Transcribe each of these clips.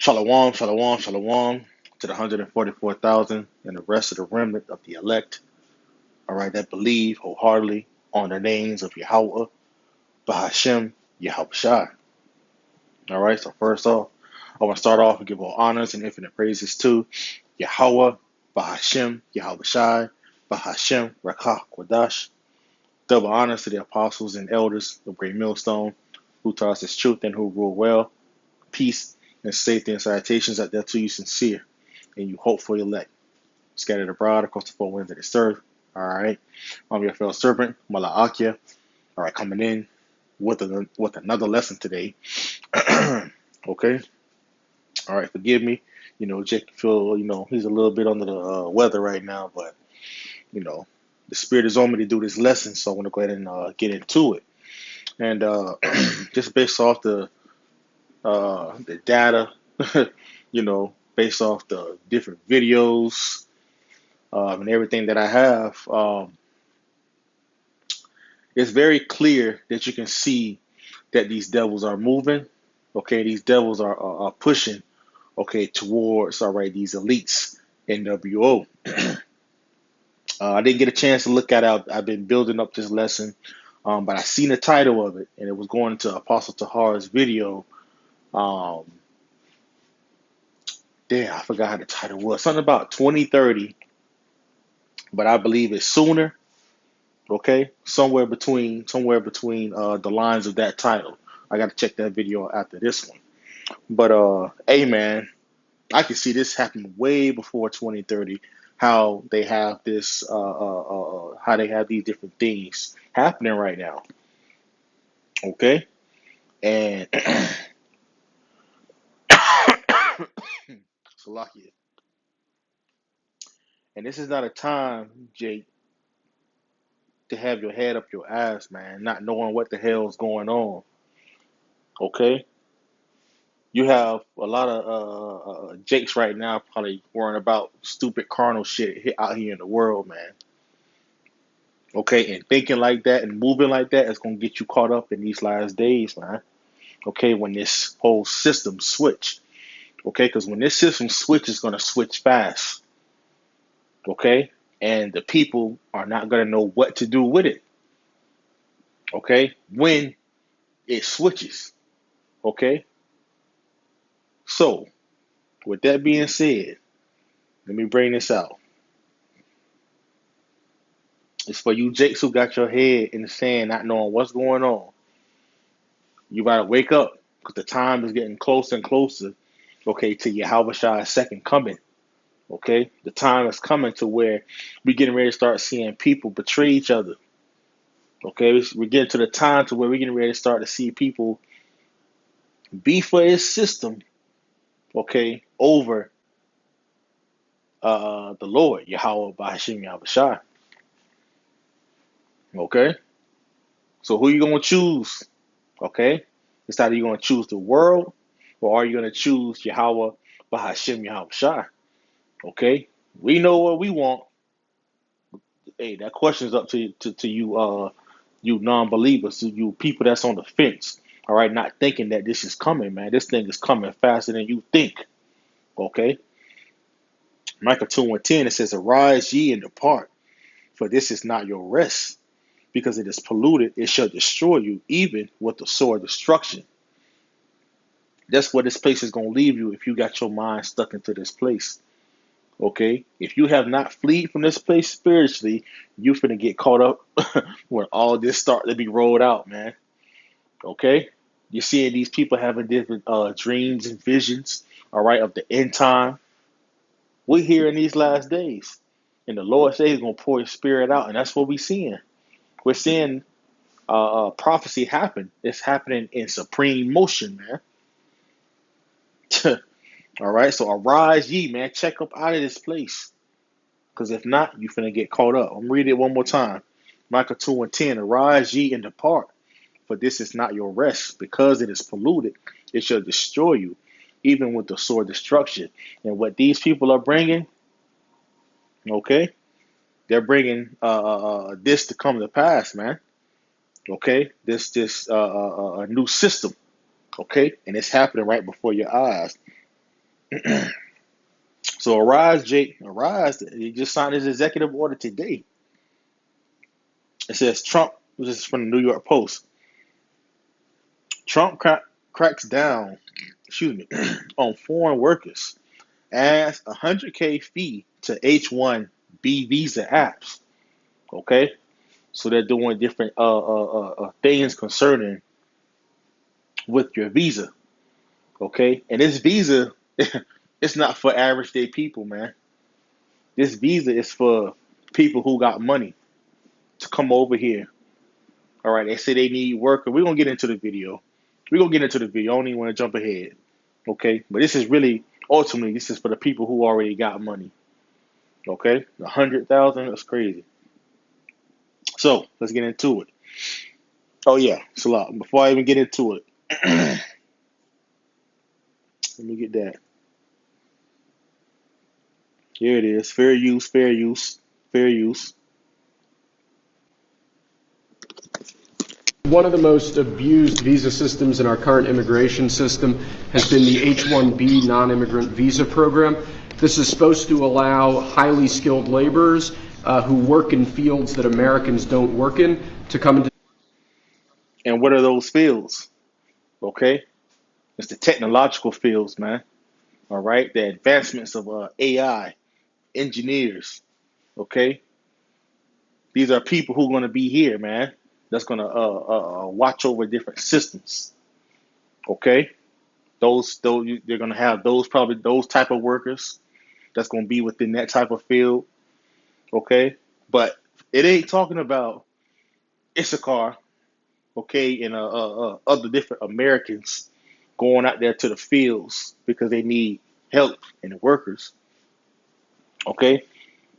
Shalom, shalom, shalom to the 144,000 and the rest of the remnant of the elect, all right, that believe wholeheartedly on the names of Yahweh, Bahashem, Yahweh Shai. All right, so first off, I want to start off and give all honors and infinite praises to Yahweh, Bahashem, Yahweh Shai, Bahashem, Rakah, Kwadash. Double honors to the apostles and elders of Great Millstone who taught us this truth and who rule well, peace, and safety and salutations out there to you sincere and you hopeful elect, scattered abroad across the four winds of this earth. All right. I'm your fellow servant, Malaakia. All right, coming in with another lesson today. Okay. All right, forgive me. Jake feel, he's a little bit under the weather right now, but, you know, the spirit is on me to do this lesson, so I want to go ahead and get into it. And just based off the data, based off the different videos and everything that I have, it's very clear that you can see that these devils are moving. Okay, these devils are pushing. Okay, towards all right these elites NWO. I didn't get a chance to look at it. I've been building up this lesson, but I seen the title of it, and it was going to Apostle Tahar's video. Um, Damn, I forgot how the title was. Something about 2030, but I believe it's sooner. Okay, somewhere between the lines of that title. I got to check that video after this one. But hey man, I can see this happening way before 2030. How they have this, how they have these different things happening right now. Okay, and Salakia. And this is not a time, Jake, to have your head up your ass, man, not knowing what the hell's going on. Okay, you have a lot of Jakes right now probably worrying about stupid carnal shit out here in the world, man. Okay, and thinking like that and moving like that is gonna get you caught up in these last days, man. Okay, when this whole system switch. Okay, because when this system switch, it's gonna switch fast. Okay, and the people are not gonna know what to do with it. Okay, when it switches. Okay, so with that being said, let me bring this out. It's for you Jakes who got your head in the sand, not knowing what's going on. You gotta wake up because the time is getting closer and closer. Okay, to Yahweh Shai's second coming. Okay, the time is coming to where we're getting ready to start seeing people betray each other. Okay, we're getting to the time to where we're getting ready to start to see people be for his system. Okay, over the Lord Yahweh by Hashem Yahweh Shai. Okay, so who you gonna choose? Okay, it's either you're gonna choose the world or are you gonna choose Yahweh by Hashem Yahweh Shai? Okay, we know what we want. Hey, that question is up to you, you non-believers, to you people that's on the fence. All right, not thinking that this is coming, man. This thing is coming faster than you think. Okay, Micah 2:10 it says, "Arise ye and depart, for this is not your rest, because it is polluted. It shall destroy you, even with the sword of destruction." That's where this place is gonna leave you if you got your mind stuck into this place. Okay, if you have not fleed from this place spiritually, you finna get caught up when all this start to be rolled out, man. Okay, you're seeing these people having different dreams and visions, all right, of the end time. We're here in these last days, and the Lord says He's gonna pour His Spirit out, and that's what we're seeing. We're seeing prophecy happen. It's happening in supreme motion, man. All right, so arise ye, man. Check up out of this place. Because if not, you finna get caught up. I'm reading it one more time. Micah 2:10. Arise ye and depart, for this is not your rest, because it is polluted. It shall destroy you, even with the sword destruction. And what these people are bringing, okay, they're bringing this to come to pass, man. Okay, this a new system, okay, and it's happening right before your eyes. So Arise, Jake, Arise, he just signed his executive order today. It says Trump, this is from the New York Post. Trump cracks down, excuse me, on foreign workers, adds $100K fee to H-1B visa apps. Okay, so they're doing different things concerning with your visa. Okay, and this visa, it's not for average day people, man. This visa is for people who got money to come over here. All right, they say they need work, and we're gonna get into the video. We're gonna get into the video. I don't even want to jump ahead. Okay, but this is really ultimately this is for the people who already got money. Okay, 100,000, that's crazy. So let's get into it. Oh yeah, it's a lot. Before I even get into it, let me get that. Here it is. Fair use, fair use, fair use. One of the most abused visa systems in our current immigration system has been the H-1B non-immigrant visa program. This is supposed to allow highly skilled laborers who work in fields that Americans don't work in to come into. And what are those fields? Okay, it's the technological fields, man. All right, the advancements of AI, engineers. Okay, these are people who are going to be here, man. That's going to watch over different systems. Okay, those they're going to have those probably those type of workers that's going to be within that type of field. Okay, but it ain't talking about Issachar. Okay, and other different Americans going out there to the fields because they need help and the workers. Okay,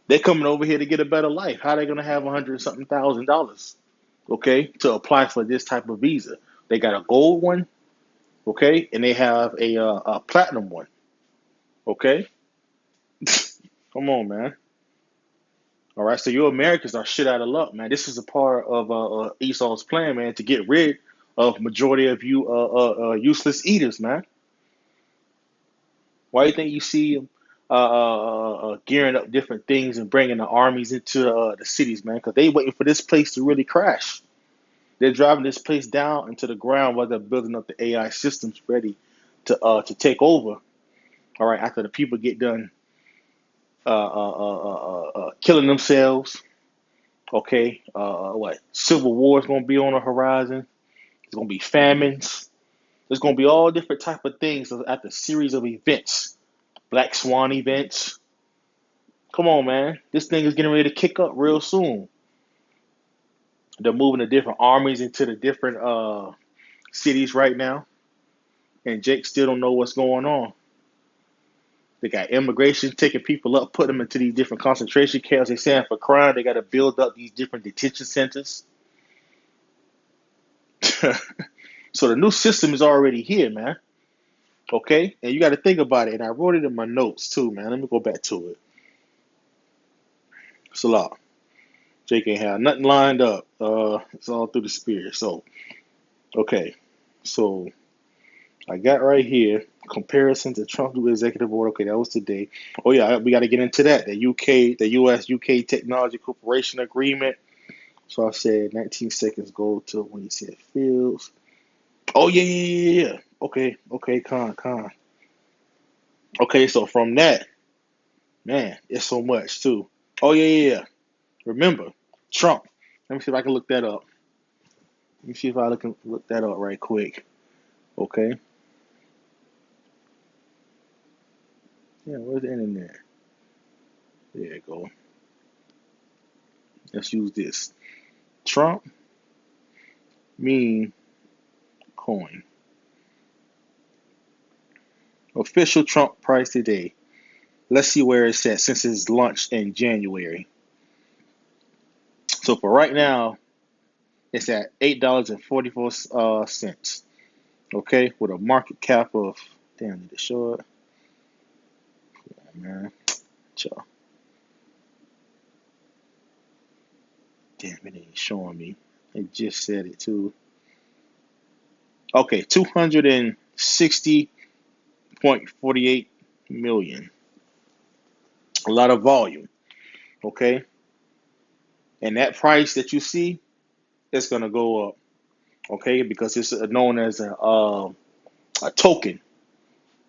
they're coming over here to get a better life. How are they going to have 100 something thousand dollars? Okay, to apply for this type of visa? They got a gold one, okay, and they have a platinum one. Okay, come on, man. All right, so you Americans are shit out of luck, man. This is a part of Esau's plan, man, to get rid of majority of you useless eaters, man. Why do you think you see them gearing up different things and bringing the armies into the cities, man? Because they waiting for this place to really crash. They're driving this place down into the ground while they're building up the AI systems ready to take over. All right, after the people get done killing themselves. Okay, what civil war is going to be on the horizon? There's going to be famines. There's going to be all different type of things at the series of events, Black Swan events. Come on, man. This thing is getting ready to kick up real soon. They're moving the different armies into the different cities right now, and Jake still don't know what's going on. They got immigration taking people up, putting them into these different concentration camps. They saying for crime, they got to build up these different detention centers. So the new system is already here, man. Okay, and you got to think about it. And I wrote it in my notes too, man. Let me go back to it. It's a lot. Jake ain't have nothing lined up. It's all through the spirit. So, okay. So I got right here comparison to Trump new executive order. Okay, that was today. Oh yeah, we got to get into that. The U.S. UK Technology Corporation Agreement. So I said 19 seconds go to when you said Fields. Oh yeah. Okay, con. Okay, so from that, man, it's so much too. Oh yeah. Remember, Trump. Let me see if I can look that up. Let me see if I can look that up right quick. Okay. Yeah, where's the internet? There you go. Let's use this. Trump meme coin. Official Trump price today. Let's see where it's at since it's launched in January. So for right now, it's at $8.44. Okay, with a market cap of damn, did it show it? Yeah, man, Chill. Damn, it ain't showing me. It just said it too. Okay, 260.48 million. A lot of volume. Okay. And that price that you see is going to go up. Okay. Because it's known as a token.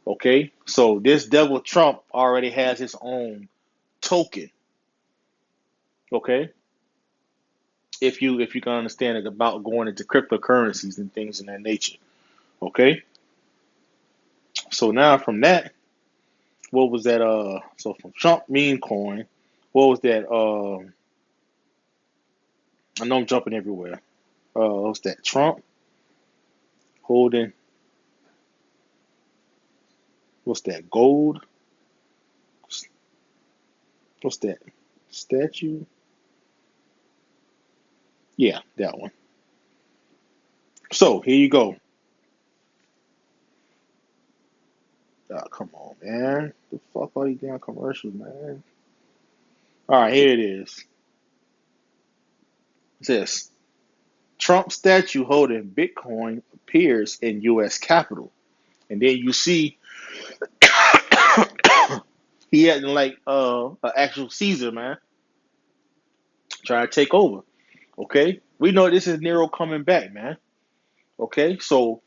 Okay. So this devil Trump already has his own token. Okay. If you can understand it about going into cryptocurrencies and things in that nature. Okay. So now from that, what was that? So from Trump meme coin, what was that? I know I'm jumping everywhere. What's that? Trump holding. What's that? Gold. What's that? Statue. Yeah, that one. So here you go. Come on, man. The fuck are these damn commercials, man? All right, here it is. It says Trump statue holding Bitcoin appears in U.S. Capitol, and then you see he acting like an actual Caesar, man, trying to take over. Okay, we know this is Nero coming back, man. Okay, so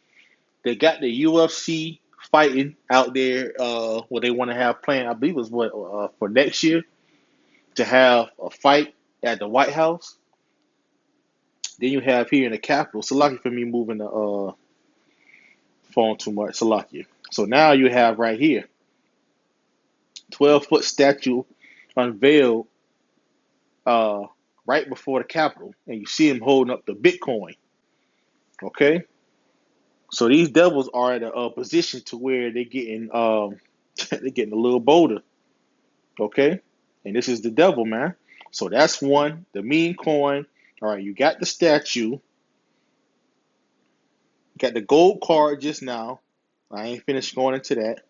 they got the UFC fighting out there. What they want to have planned, I believe, was what for next year to have a fight at the White House. Then you have here in the Capitol. Salaki for me moving the phone too much. Salaki. So now you have right here 12-foot statue unveiled uh, right before the Capitol, and you see him holding up the Bitcoin. Okay, so these devils are in a position to where they're getting they're getting a little bolder. Okay, and this is the devil, man. So that's one, the meme coin. All right, you got the statue, got the gold card just now. I ain't finished going into that.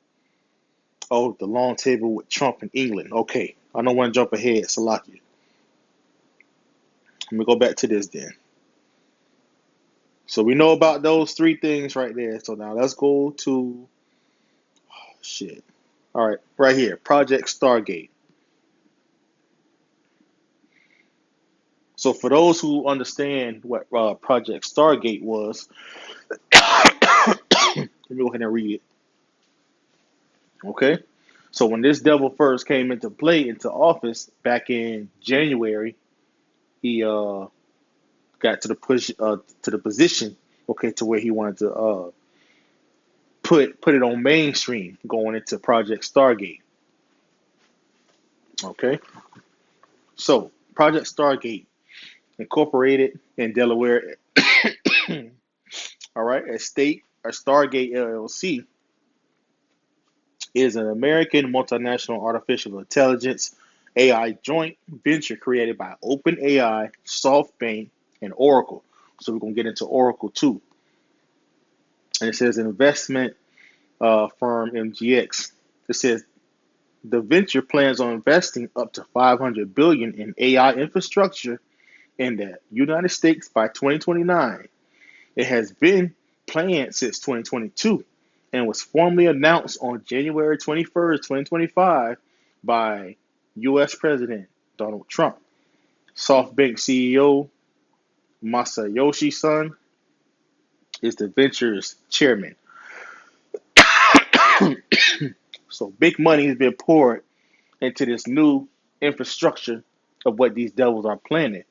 Oh, the long table with Trump in England. Okay, I don't want to jump ahead, Salakia. Let me go back to this then. So we know about those three things right there. So now let's go to shit. All right, right here, Project Stargate. So for those who understand what Project Stargate was, let me go ahead and read it. Okay. So when this devil first came into play into office back in January, he got to the push to the position, okay, to where he wanted to put it on mainstream going into Project Stargate. Okay. So Project Stargate incorporated in Delaware. All right, a Stargate LLC is an American multinational artificial intelligence AI joint venture created by OpenAI, SoftBank, and Oracle. So we're gonna get into Oracle too. And it says investment firm MGX. It says the venture plans on investing up to 500 billion in AI infrastructure in the United States by 2029. It has been planned since 2022 and was formally announced on January 21st, 2025 by US President Donald Trump. SoftBank CEO Masayoshi Son is the venture's chairman. So big money has been poured into this new infrastructure of what these devils are planning.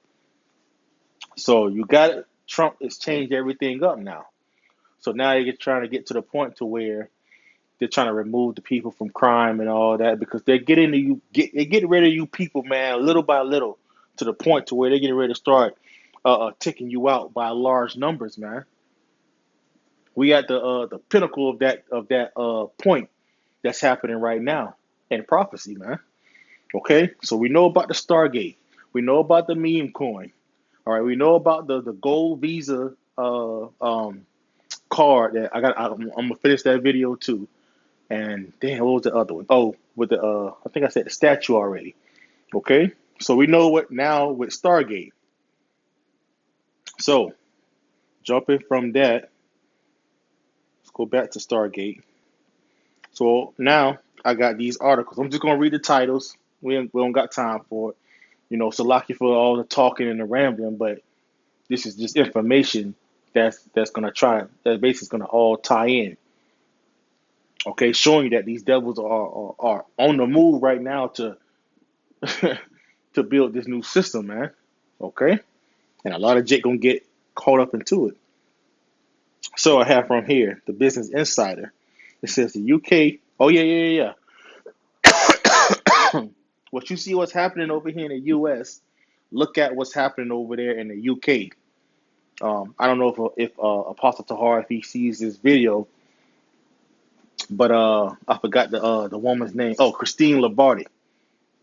So you got it. Trump has changed everything up now. So now you're trying to get to the point to where they're trying to remove the people from crime and all that because they're getting to they're getting rid of you people, man, little by little, to the point to where they're getting ready to start taking you out by large numbers, man. We at the pinnacle of that point that's happening right now in prophecy, man. Okay, so we know about the Stargate, we know about the meme coin, all right, we know about the gold Visa card that I got. I'm gonna finish that video too. And damn, what was the other one? Oh, with the I think I said the statue already. Okay, so we know what now with Stargate. So jumping from that, let's go back to Stargate. So now I got these articles. I'm just gonna read the titles. We don't got time for it. So lucky for all the talking and the rambling, but this is just information that's gonna try that basically is gonna all tie in. Okay, showing you that these devils are on the move right now to to build this new system, man. Okay, and a lot of Jake gonna get caught up into it. So I have from here the Business Insider. It says the UK. Oh yeah. What you see what's happening over here in the US, look at what's happening over there in the UK. I don't know if Apostle Tahar, if he sees this video, but I forgot the woman's name. Oh, Christine Labarty.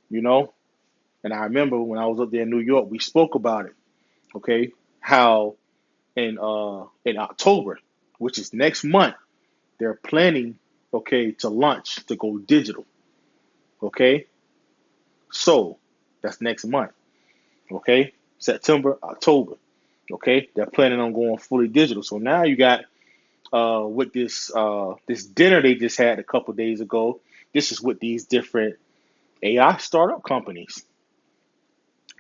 You know, and I remember when I was up there in New York, we spoke about it. Okay, how in October, which is next month, they're planning, okay, to launch to go digital. Okay, so that's next month. Okay, September, October. Okay, they're planning on going fully digital. So now you got with this dinner they just had a couple days ago. This is with these different AI startup companies.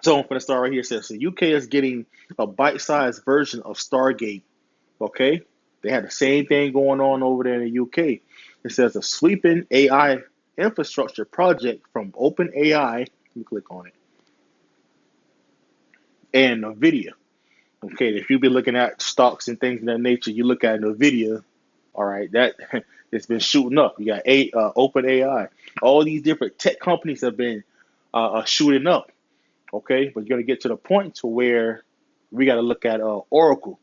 So I'm going to start right here. It says the UK is getting a bite-sized version of Stargate. Okay, they had the same thing going on over there in the UK. It says a sweeping AI infrastructure project from OpenAI. Let me click on it. And NVIDIA. Okay, if you've been looking at stocks and things of that nature, you look at NVIDIA. All right, that it's been shooting up. You got OpenAI. All these different tech companies have been shooting up. Okay, but you're gonna get to the point to where we got to look at Oracle.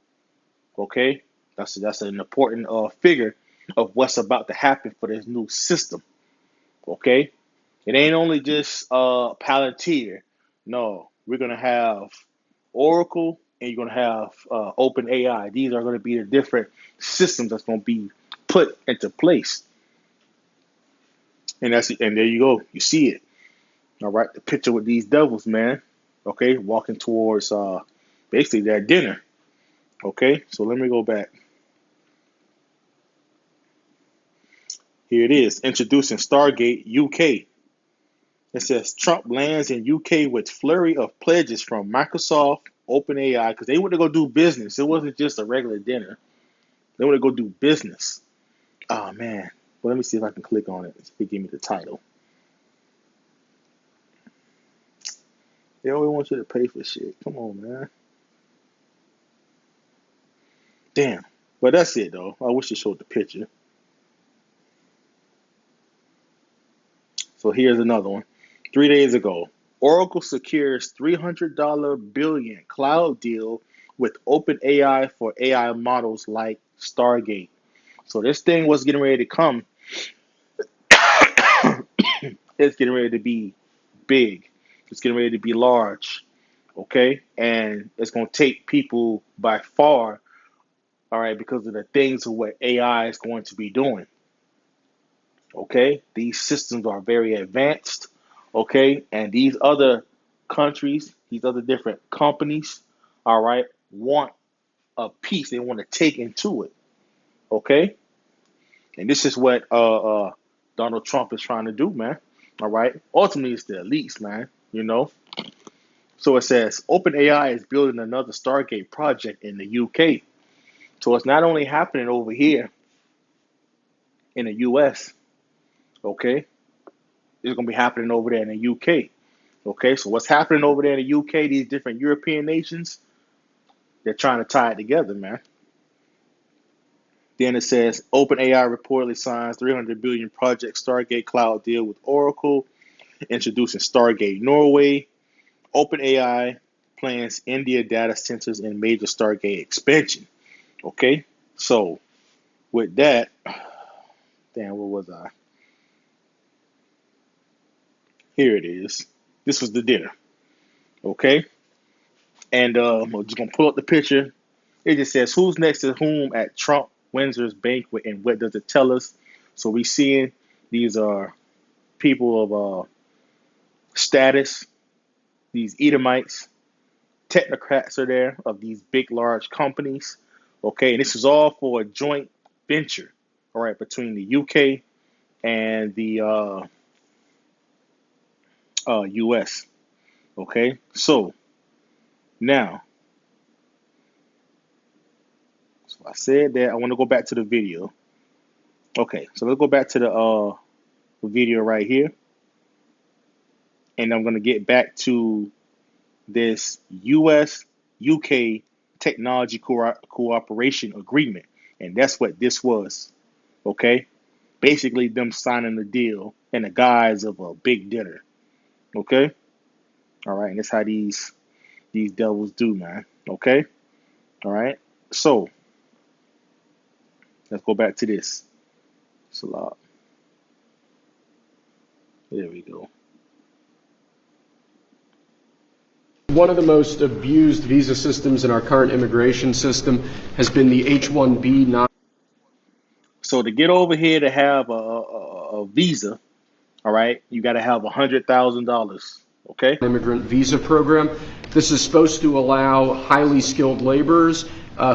Okay, that's an important figure of what's about to happen for this new system. Okay, it ain't only just Palantir. No, we're gonna have Oracle and you're gonna have OpenAI. These are gonna be the different systems that's gonna be put into place. And there you go. You see it. All right, the picture with these devils, man. Okay, walking towards basically their dinner. Okay, so let me go back. Here it is, introducing Stargate UK. It says Trump lands in UK with flurry of pledges from Microsoft, OpenAI, because they went to go do business. It wasn't just a regular dinner. They want to go do business. Oh man. Well, let me see if I can click on it. See if it give me the title. They always want you to pay for shit. Come on, man. Damn. But that's it though. I wish it showed the picture. So here's another one. 3 days ago, Oracle secures $300 billion cloud deal with OpenAI for AI models like Stargate. So this thing was getting ready to come. It's getting ready to be big. It's getting ready to be large. Okay? And it's going to take people by far, all right, because of the things of what AI is going to be doing. Okay? These systems are very advanced. Okay? And these other countries, these other different companies, all right, want a piece. They want to take into it. Okay? And this is what Donald Trump is trying to do, man. All right? Ultimately, it's the elites, man. So it says OpenAI is building another Stargate project in the UK. So it's not only happening over here in the US, okay? It's going to be happening over there in the UK. Okay, so what's happening over there in the UK, these different European nations, they're trying to tie it together, man. Then it says OpenAI reportedly signs 300 billion project Stargate cloud deal with Oracle, introducing Stargate Norway. OpenAI plans India data centers and major Stargate expansion. Okay, so with that, damn, where was I? Here it is. This was the dinner. Okay, and I'm just gonna pull up the picture. It just says who's next to whom at Trump Windsor's banquet, and what does it tell us? So we seeing these are people of status, these Edomites, technocrats are there of these big, large companies. Okay, and this is all for a joint venture, all right, between the UK and the U.S. Okay, so now, so I said that I want to go back to the video. Okay, so let's go back to the video right here, and I'm going to get back to this U.S. UK technology cooperation agreement, and that's what this was. Okay, basically them signing the deal in the guise of a big dinner. Okay, all right, and that's how these devils do, man. Okay, all right. So let's go back to this. Salah. There we go. One of the most abused visa systems in our current immigration system has been the H-1B non. So to get over here to have a visa, all right, you got to have $100,000. Okay. Immigrant visa program. This is supposed to allow highly skilled laborers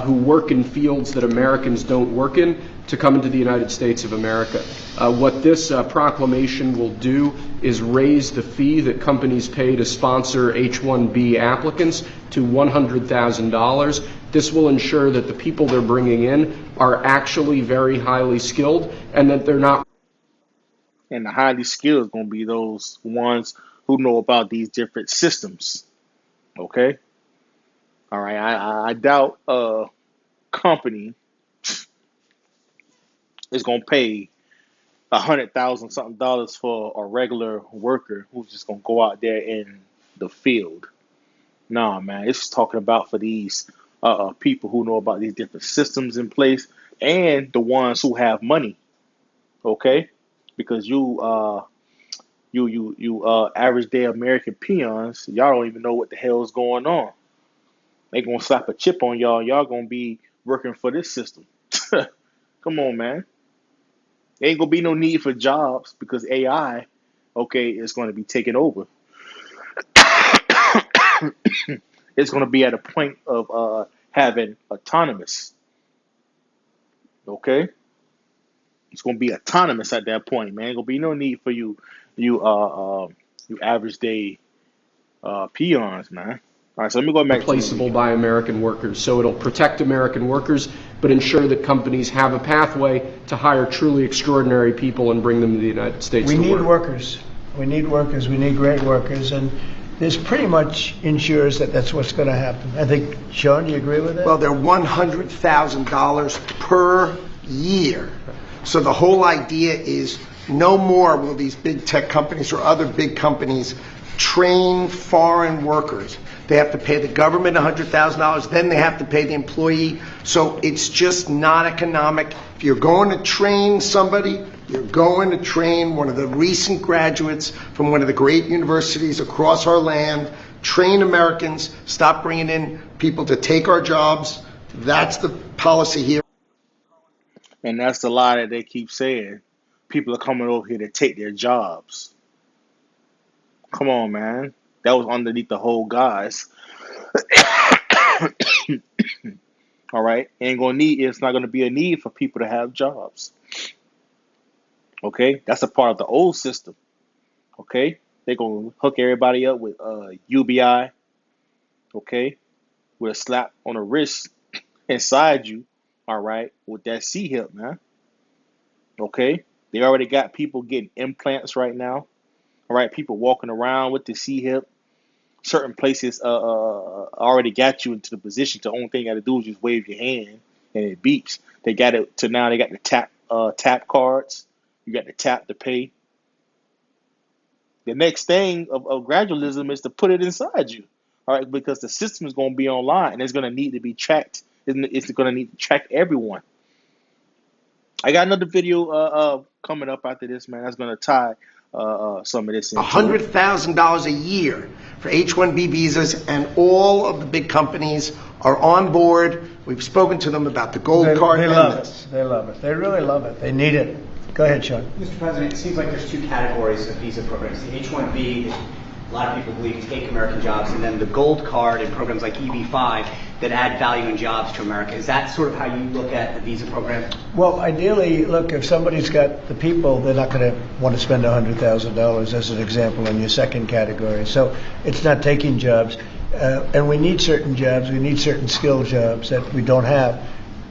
who work in fields that Americans don't work in to come into the United States of America. What this proclamation will do is raise the fee that companies pay to sponsor H-1B applicants to $100,000. This will ensure that the people they're bringing in are actually very highly skilled and that they're not. And the highly skilled is going to be those ones who know about these different systems. Okay. All right. I doubt a company is going to pay $100,000 something dollars for a regular worker who's just going to go out there in the field. Nah, man. It's talking about for these people who know about these different systems in place and the ones who have money. Okay. Because you average day American peons, y'all don't even know what the hell is going on. They gonna slap a chip on y'all. Y'all gonna be working for this system. Come on, man. There ain't gonna be no need for jobs because AI, okay, is gonna be taking over. It's gonna be at a point of having autonomous. Okay, it's gonna be autonomous at that point, man. Ain't gonna be no need for you average day peons, man. All right, so let me go back to Replaceable by American workers. So it'll protect American workers, but ensure that companies have a pathway to hire truly extraordinary people and bring them to the United States to work. We need workers. We need workers. We need great workers. And this pretty much ensures that that's what's going to happen. I think, Sean, do you agree with that? Well, they're $100,000 per year. So the whole idea is no more will these big tech companies or other big companies train foreign workers. They have to pay the government $100,000, then they have to pay the employee. So it's just not economic. If you're going to train somebody, you're going to train one of the recent graduates from one of the great universities across our land. Train Americans, stop bringing in people to take our jobs. That's the policy here. And that's the lie that they keep saying. People are coming over here to take their jobs. Come on, man. That was underneath the whole guise. All right. It's not gonna be a need for people to have jobs. Okay? That's a part of the old system. Okay? They're gonna hook everybody up with UBI, okay, with a slap on the wrist inside you, all right, with that C-hip, man. Okay? They already got people getting implants right now. All right, people walking around with the C-hip. Certain places already got you into the position. The only thing you got to do is just wave your hand and it beeps. They got it to now. They got the tap cards. You got the tap to pay. The next thing of gradualism is to put it inside you. All right, because the system is going to be online and it's going to need to be tracked. It's going to need to track everyone. I got another video coming up after this, man. That's going to tie some of this into $100,000 a year for H-1B visas, and all of the big companies are on board. We've spoken to them about the gold card. They love it. They love it. They really love it. They need it. Go ahead, Sean. Mr. President, it seems like there's two categories of visa programs. The H-1B, a lot of people believe take American jobs, and then the gold card and programs like EB-5 that add value and jobs to America. Is that sort of how you look at the visa program? Well, ideally, look, if somebody's got the people, they're not going to want to spend $100,000 as an example in your second category. So it's not taking jobs. And we need certain jobs. We need certain skill jobs that we don't have.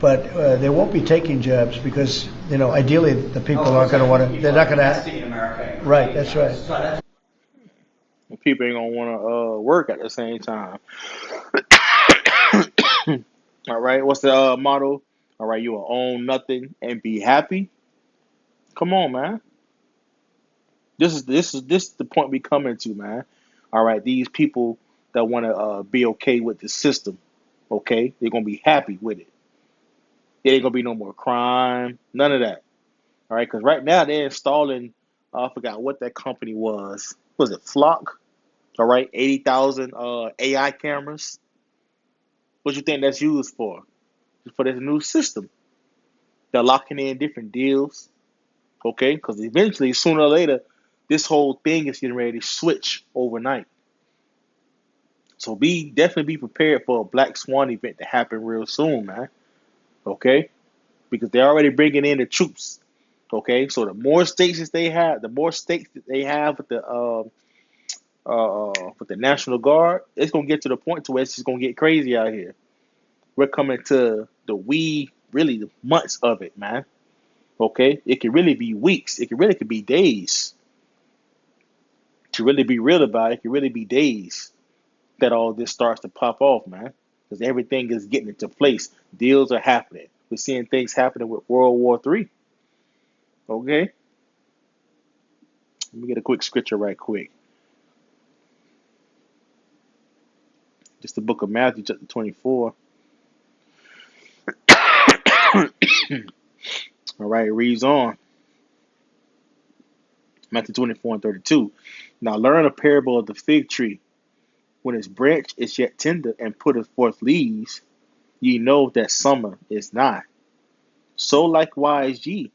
But they won't be taking jobs because, ideally the people aren't going to want to, they're not going to investing in America. Right, that's right. So that's People ain't gonna want to work at the same time. All right, what's the motto? All right, you will own nothing and be happy. Come on, man. This is the point we coming to, man. All right, these people that want to be okay with the system, okay, they're gonna be happy with it. There ain't gonna be no more crime, none of that. All right, because right now they're installing. I forgot what that company was. Was it Flock? All right, 80,000 AI cameras. What you think that's used for? For this new system. They're locking in different deals, okay? Because eventually, sooner or later, this whole thing is getting ready to switch overnight. So definitely be prepared for a Black Swan event to happen real soon, man. Okay? Because they're already bringing in the troops. Okay? So the more stations they have, the more states that they have with the National Guard, it's gonna get to the point to where it's just gonna get crazy out here. We're coming to really the months of it, man. Okay, it can really be weeks. It could be days. To really be real about it, it can really be days that all this starts to pop off, man. Because everything is getting into place. Deals are happening. We're seeing things happening with World War III. Okay, let me get a quick scripture right quick. Just the book of Matthew, chapter 24. All right, it reads on. Matthew 24 and 32. Now learn a parable of the fig tree. When its branch is yet tender and putteth forth leaves, ye know that summer is nigh. So likewise ye,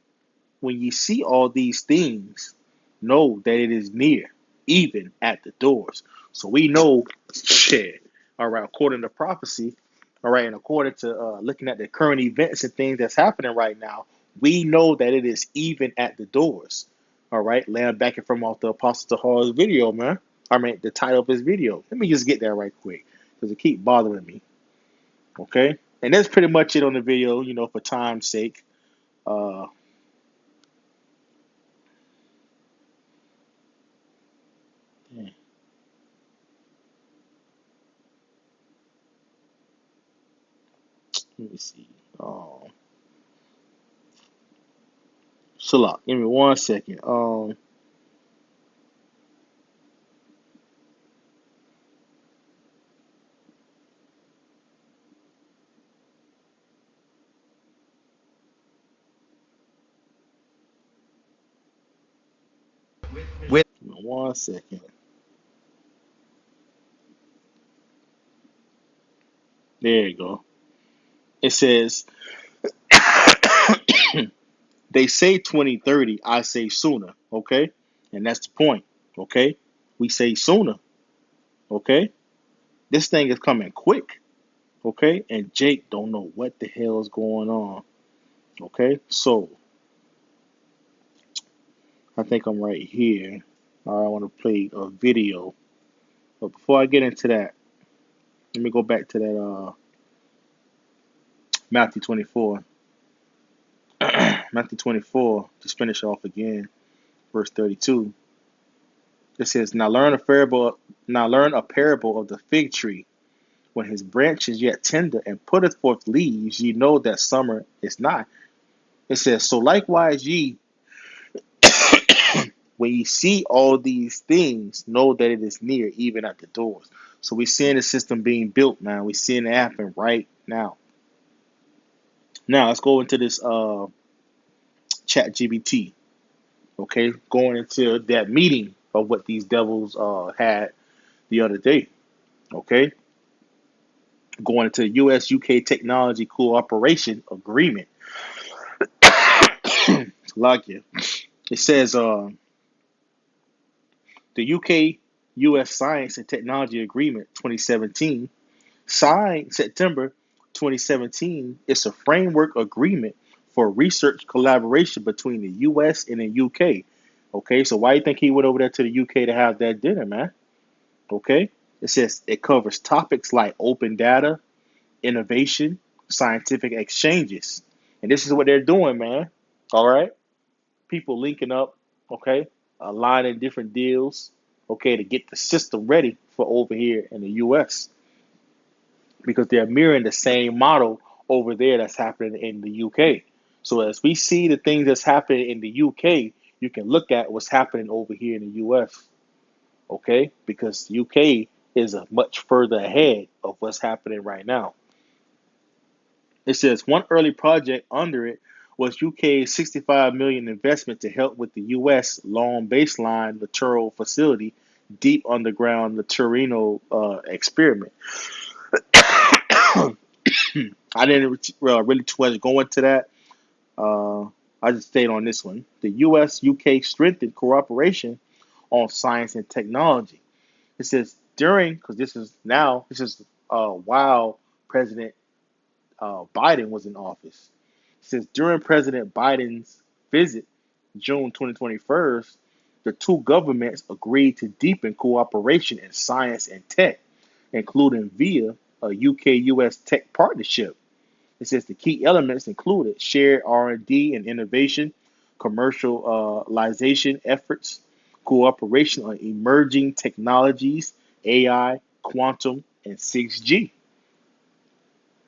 when ye see all these things, know that it is near, even at the doors. So we know, shit, all right, according to prophecy, all right, and according to looking at the current events and things that's happening right now, we know that it is even at the doors. All right, laying back and from off the Apostle Hall's video, man. I mean, the title of his video. Let me just get there right quick because it keep bothering me. Okay, and that's pretty much it on the video. For time's sake. Uh, let me see. Shalak, give me 1 second. 1 second. There you go. It says, they say 2030, I say sooner. Okay, and that's the point. Okay, we say sooner. Okay, this thing is coming quick. Okay, and Jake don't know what the hell is going on. Okay, so I think I'm right here. All right, I want to play a video, but before I get into that, let me go back to that Matthew 24. Matthew 24, just finish off again, verse 32. It says, now learn a parable of the fig tree. When his branch is yet tender and putteth forth leaves, ye know that summer is nigh. It says, so likewise ye, when ye see all these things, know that it is near, even at the doors. So we're seeing the system being built now. We're seeing it happen right now. Now let's go into this chat GBT. Okay, going into that meeting of what these devils had the other day. Okay, going into US UK technology cooperation agreement. Like it says the UK US Science and Technology Agreement 2017 Signed September 2017, it's a framework agreement for research collaboration between the U.S. and the U.K. Okay, so why do you think he went over there to the U.K. to have that dinner, man? Okay, it says it covers topics like open data, innovation, scientific exchanges, and this is what they're doing, man. All right, people linking up, okay, aligning different deals, okay, to get the system ready for over here in the U.S. because they're mirroring the same model over there that's happening in the UK. So as we see the things that's happening in the UK, you can look at what's happening over here in the US, okay? Because the UK is a much further ahead of what's happening right now. It says one early project under it was UK's 65 million investment to help with the US long baseline lateral facility deep underground Laterino experiment. I didn't really too much go into that. I just stayed on this one. The U.S. UK strengthened cooperation on science and technology. It says during, because this is while President Biden was in office. It says during President Biden's visit, June 2021, the two governments agreed to deepen cooperation in science and tech, including via a UK-US tech partnership. It says the key elements included shared R&D and innovation, commercialization efforts, cooperation on emerging technologies, AI, quantum, and 6G.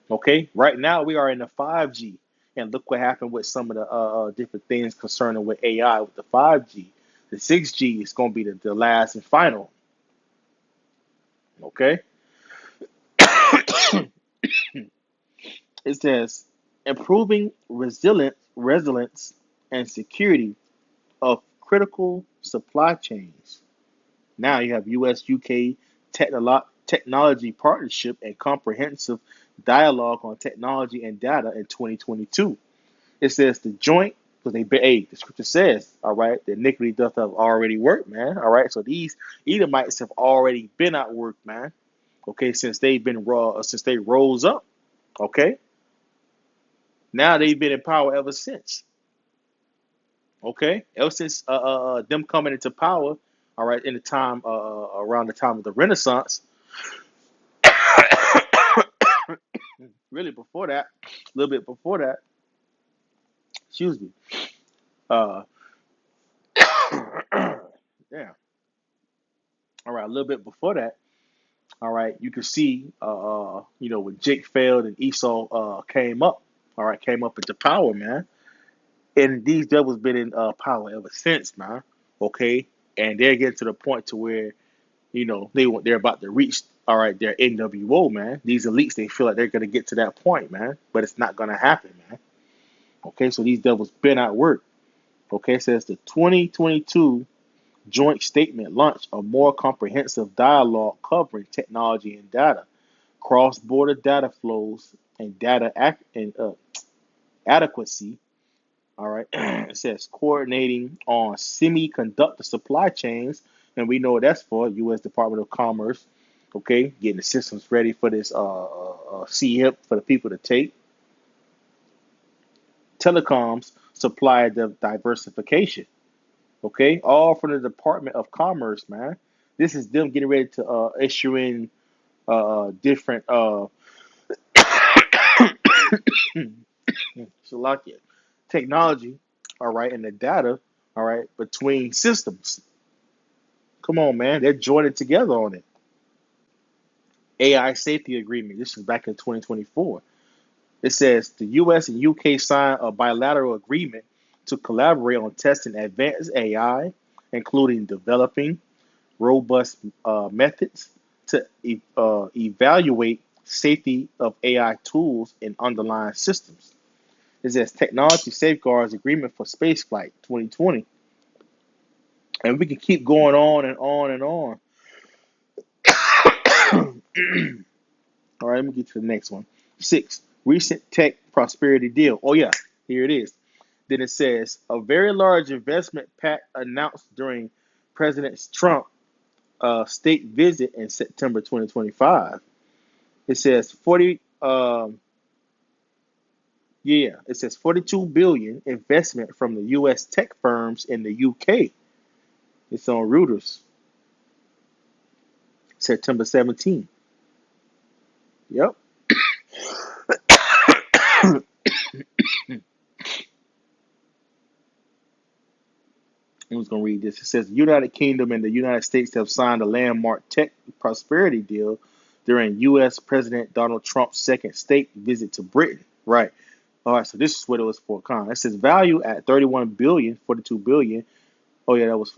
Okay, right now we are in the 5G, and look what happened with some of the different things concerning with AI with the 5G. The 6G is going to be the last and final. Okay, it says improving resilience, and security of critical supply chains. Now you have US UK technology partnership and comprehensive dialogue on technology and data in 2022. It says the joint, because the scripture says, all right, the iniquity doth have already worked, man. All right, so these Edomites have already been at work, man. Okay, since since they rose up. Okay, now they've been in power ever since. Okay, ever since them coming into power, all right, in the time around the time of the Renaissance, really before that, a little bit before that, excuse me, uh, yeah, all right, a little bit before that, all right, you can see, when Jake failed and Esau came up, all right, came up into power, man, and these devils been in power ever since, man. Okay, and they're getting to the point to where they're about to reach, all right, their NWO, man. These elites, they feel like they're gonna get to that point, man, but it's not gonna happen, man. Okay, so these devils been at work. Okay, it says the 2022 joint statement launched a more comprehensive dialogue covering technology and data, cross-border data flows, and adequacy. All right, it says coordinating on semiconductor supply chains, and we know what that's for. U.S. Department of Commerce. Okay, getting the systems ready for this CHIP for the people to take. Telecoms supply diversification. Okay, all from the Department of Commerce, man. This is them getting ready to issue in different Shalakia technology, all right, and the data, all right, between systems. Come on, man. They're joining together on it. AI safety agreement. This is back in 2024. It says the US and UK signed a bilateral agreement to collaborate on testing advanced AI, including developing robust methods to evaluate safety of AI tools in underlying systems. It says technology safeguards agreement for spaceflight 2020. And we can keep going on and on and on. All right, let me get to the next one. 6, recent tech prosperity deal. Oh, yeah, here it is. Then it says a very large investment pact announced during President Trump state visit in September 2025. It says 40. It says 42 billion investment from the U.S. tech firms in the UK. It's on Reuters, September 17. Yep. I'm just going to read this. It says the United Kingdom and the United States have signed a landmark tech prosperity deal during U.S. President Donald Trump's second state visit to Britain. Right. All right. So this is what it was for. It says value at 31 billion, 42 billion. Oh yeah, that was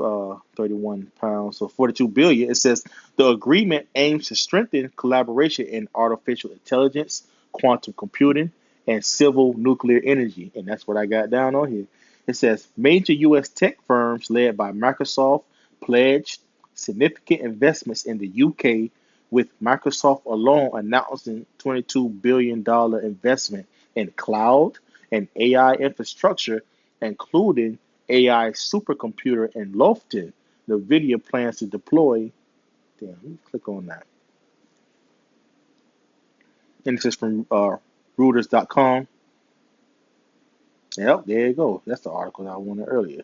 31 pounds. So 42 billion. It says the agreement aims to strengthen collaboration in artificial intelligence, quantum computing, and civil nuclear energy. And that's what I got down on here. It says major U.S. tech firms led by Microsoft pledged significant investments in the UK, with Microsoft alone announcing $22 billion investment in cloud and AI infrastructure, including AI supercomputer in Lofton. NVIDIA plans to deploy. Damn, let me click on that. And this is from Reuters.com. Yep, there you go. That's the article that I wanted earlier.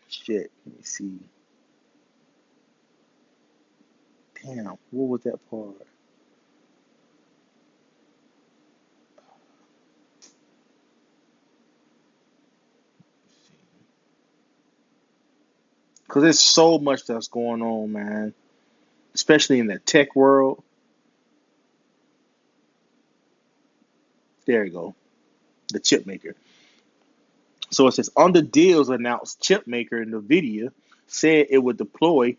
Shit, let me see. Damn, what was that part? Because there's so much that's going on, man. Especially in the tech world. There you go. The chip maker. So it says, on the deals announced, chip maker NVIDIA said it would deploy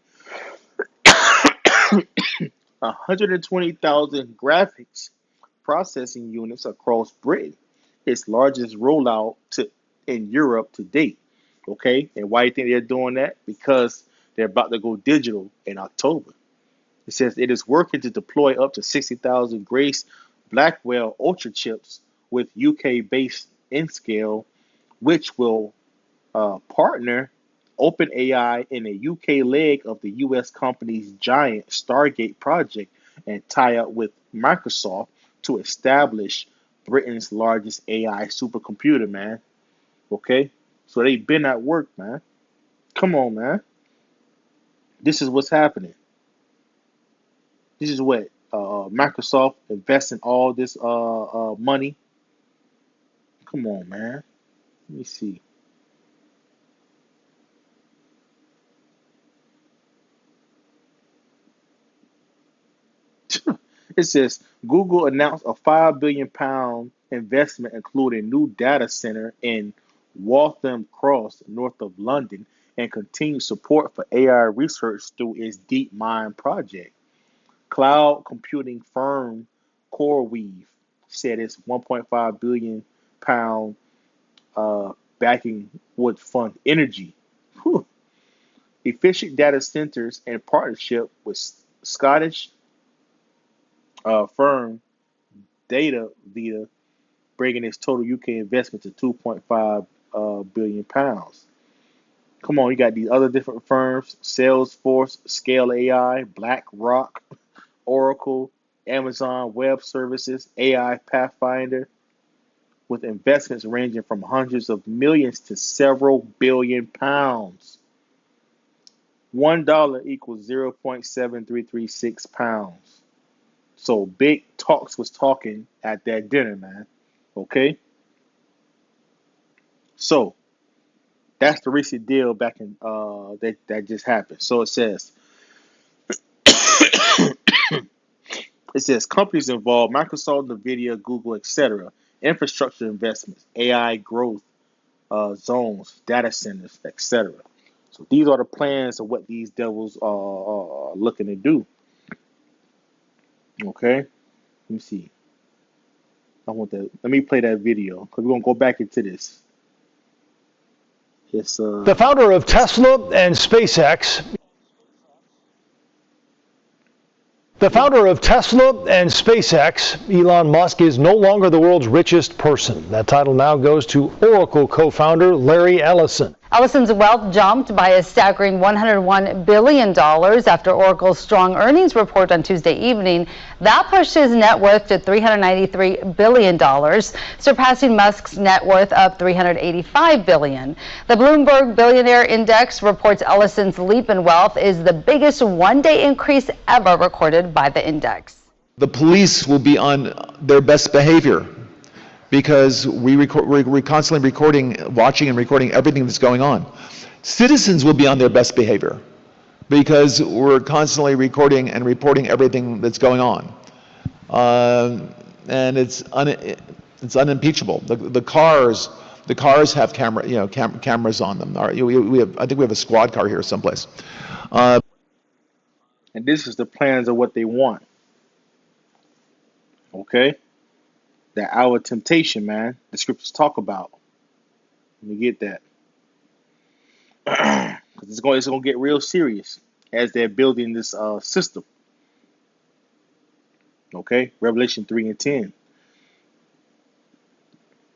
120,000 graphics processing units across Britain, its largest rollout in Europe to date. Okay, and why do you think they're doing that? Because they're about to go digital in October. It says it is working to deploy up to 60,000 Grace Blackwell Ultra chips with UK-based Nscale, which will partner OpenAI in a UK leg of the US company's giant Stargate project and tie up with Microsoft to establish Britain's largest AI supercomputer, man. Okay? So they've been at work, man. Come on, man. This is what's happening. This is what Microsoft investing all this money. Come on, man. Let me see. It says Google announced a £5 billion investment, including new data center in Waltham Cross, north of London, and continued support for AI research through its DeepMind project. Cloud computing firm CoreWeave said its £1.5 billion backing would fund energy, efficient data centers, in partnership with Scottish firm Data Vita, bringing its total UK investment to £2.5 billion. Come on, you got these other different firms: Salesforce, Scale AI, BlackRock, Oracle, Amazon Web Services, AI Pathfinder, with investments ranging from hundreds of millions to several billion pounds. $1 equals 0.7336 pounds. So big talks was talking at that dinner, man. Okay? So that's the recent deal back in that just happened. So it says companies involved: Microsoft, NVIDIA, Google, etc. Infrastructure investments, AI growth zones, data centers, etc. So these are the plans of what these devils are looking to do. Okay, let me see. Let me play that video because we're gonna go back into this. It's The founder of Tesla and SpaceX. Elon Musk, is no longer the world's richest person. That title now goes to Oracle co-founder Larry Ellison. Ellison's wealth jumped by a staggering $101 billion after Oracle's strong earnings report on Tuesday evening. That pushed his net worth to $393 billion, surpassing Musk's net worth of $385 billion. The Bloomberg Billionaire Index reports Ellison's leap in wealth is the biggest one-day increase ever recorded by the index. The police will be on their best behavior because we're constantly watching and recording everything that's going on. Citizens will be on their best behavior because we're constantly recording and reporting everything that's going on. And it's unimpeachable. The cars have cameras on them. I think we have a squad car here someplace. And this is the plans of what they want. Okay? That our temptation, man, the scriptures talk about. Let me get that. Because it's going to get real serious as they're building this system. Okay? Revelation 3 and 10.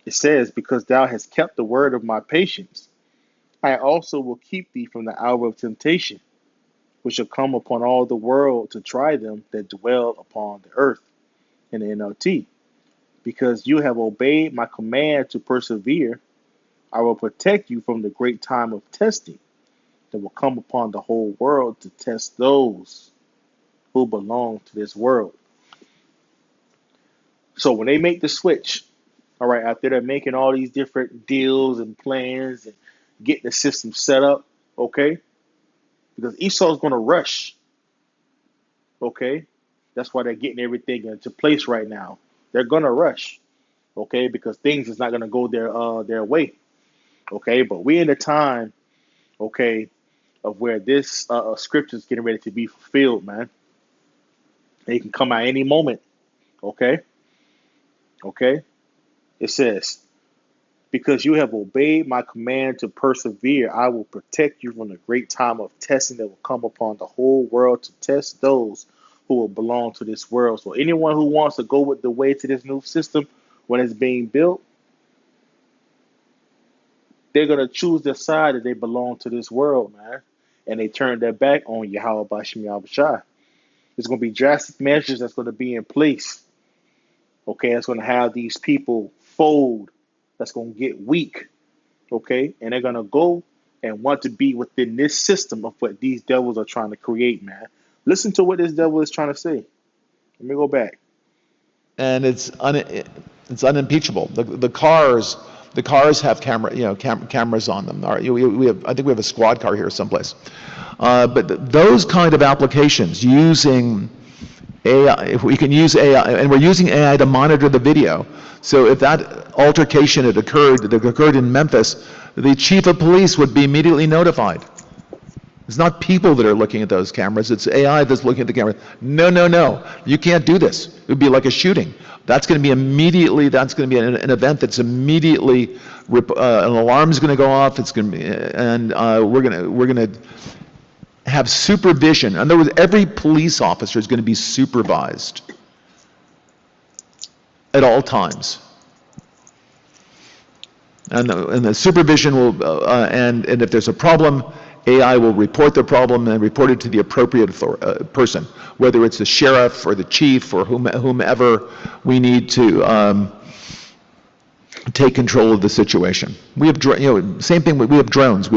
It says, because thou hast kept the word of my patience, I also will keep thee from the hour of temptation, which shall come upon all the world to try them that dwell upon the earth. In the NLT. Because you have obeyed my command to persevere, I will protect you from the great time of testing that will come upon the whole world to test those who belong to this world. So when they make the switch, all right, after they're making all these different deals and plans and getting the system set up, okay, because Esau's going to rush, okay, that's why they're getting everything into place right now. They're going to rush, okay, because things is not going to go their way, okay, but we're in a time, okay, of where this scripture is getting ready to be fulfilled, man. It can come out any moment, okay, it says, because you have obeyed my command to persevere, I will protect you from the great time of testing that will come upon the whole world to test those who will belong to this world. So anyone who wants to go with the way to this new system when it's being built, they're going to choose the side that they belong to this world, man. And they turn their back on Yahweh Bashim Yahushua. There's going to be drastic measures that's going to be in place. Okay, that's going to have these people fold. That's going to get weak. Okay, and they're going to go and want to be within this system of what these devils are trying to create, man. Listen to what this devil is trying to say. Let me go back. And it's unimpeachable. The cars have cameras on them. I think we have a squad car here someplace. But those kind of applications using AI, if we can use AI, and we're using AI to monitor the video. So if that altercation that occurred in Memphis, the chief of police would be immediately notified. It's not people that are looking at those cameras, it's AI that's looking at the camera. No, you can't do this. It would be like a shooting. That's going to be an event that's immediately, an alarm is going to go off, it's going to be, and we're going to have supervision. In other words, every police officer is going to be supervised at all times. And the supervision will, and if there's a problem, AI will report the problem and report it to the appropriate person, whether it's the sheriff or the chief or whomever we need to take control of the situation. We have, same thing. We have drones.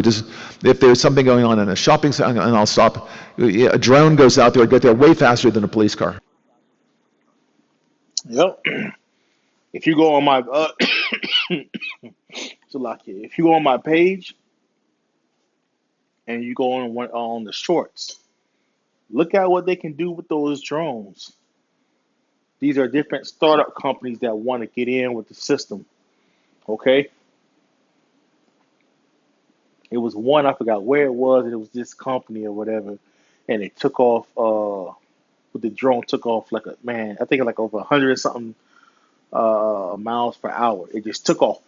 If there's something going on in a shopping center, and I'll stop. A drone goes out there, get there way faster than a police car. Yep. If you go on my if you go on my page and you go on the shorts, look at what they can do with those drones. These are different startup companies that want to get in with the system. Okay? It was one, I forgot where it was, and it was this company or whatever, and it took off, with the drone took off I think like over 100 or something miles per hour. It just took off.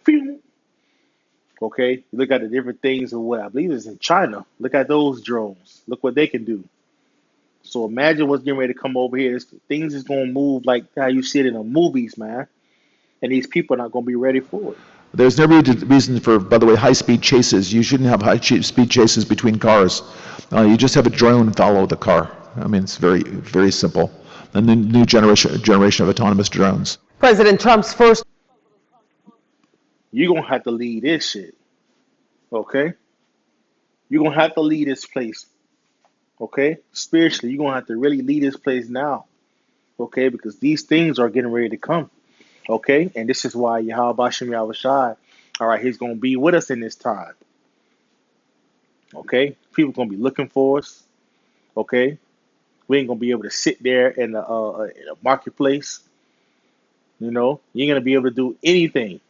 Okay? Look at the different things of what I believe is in China. Look at those drones. Look what they can do. So imagine what's getting ready to come over here. Things is going to move like how you see it in the movies, man. And these people are not going to be ready for it. There's no reason for, by the way, high-speed chases. You shouldn't have high-speed chases between cars. You just have a drone follow the car. I mean, it's very, very simple. And the new generation of autonomous drones. President Trump's first. You're going to have to lead this shit, okay? You're going to have to lead this place, okay? Spiritually, you're going to have to really lead this place now, okay? Because these things are getting ready to come, okay? And this is why Yahweh Bashem Yahushai, all right, he's going to be with us in this time, okay? People going to be looking for us, okay? We ain't going to be able to sit there in the marketplace, you know? You ain't going to be able to do anything,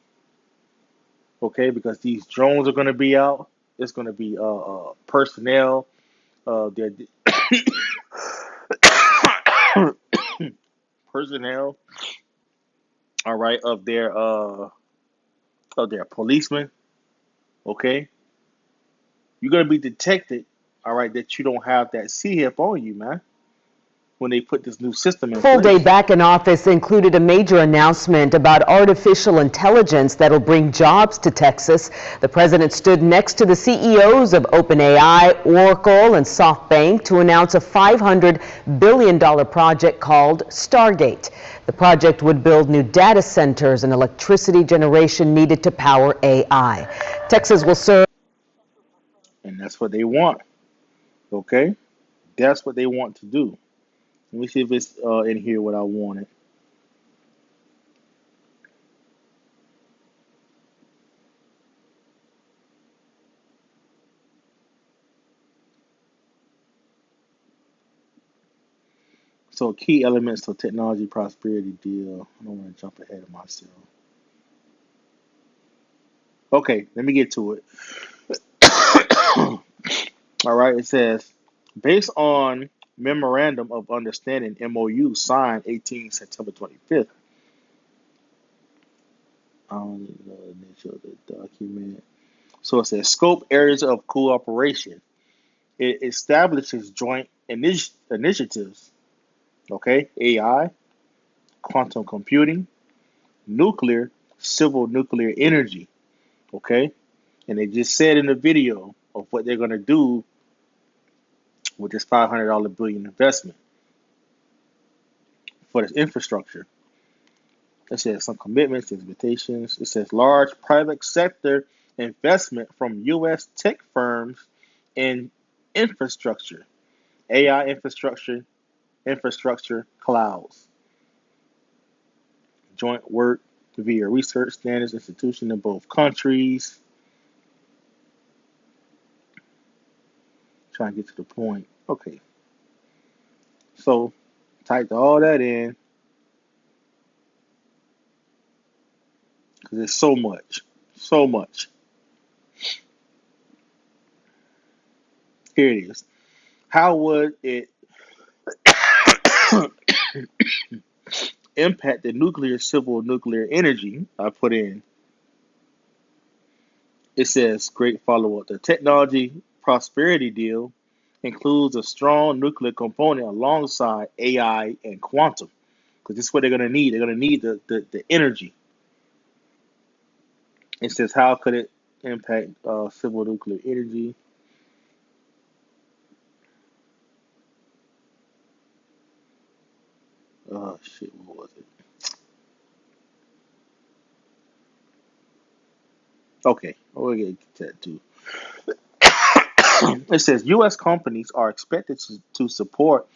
okay? Because these drones are going to be out. It's going to be personnel, their personnel, all right, of their policemen, okay? You're going to be detected, all right, that you don't have that C-hip on you, man, when they put this new system in Full day place. back in office included a major announcement about artificial intelligence that'll bring jobs to Texas. The president stood next to the CEOs of OpenAI, Oracle, and SoftBank to announce a $500 billion project called Stargate. The project would build new data centers and electricity generation needed to power AI. Texas will serve. And that's what they want, okay? That's what they want to do. Let me see if it's in here what I wanted. So key elements of technology prosperity deal. I don't want to jump ahead of myself. Okay, let me get to it. All right, it says, based on Memorandum of Understanding, MOU, signed 18 September 25th. I don't know the nature of the document. So it says, scope areas of cooperation. It establishes joint initiatives, okay, AI, quantum computing, nuclear, civil nuclear energy, okay? And they just said in the video of what they're going to do with this $500 billion investment for this infrastructure. It says some commitments, expectations. It says large private sector investment from U.S. tech firms in infrastructure, AI infrastructure clouds, joint work via research standards institution in both countries. Trying to get to the point. Okay. So typed all that in because there's so much. So much. Here it is. How would it impact the nuclear, civil nuclear energy? I put in. It says, great follow-up. The technology prosperity deal includes a strong nuclear component alongside AI and quantum. Because this is what they're going to need. They're going to need the energy. It says, how could it impact civil nuclear energy? Oh, shit, what was it? Okay, we'll get to that too. It says, U.S. companies are expected to support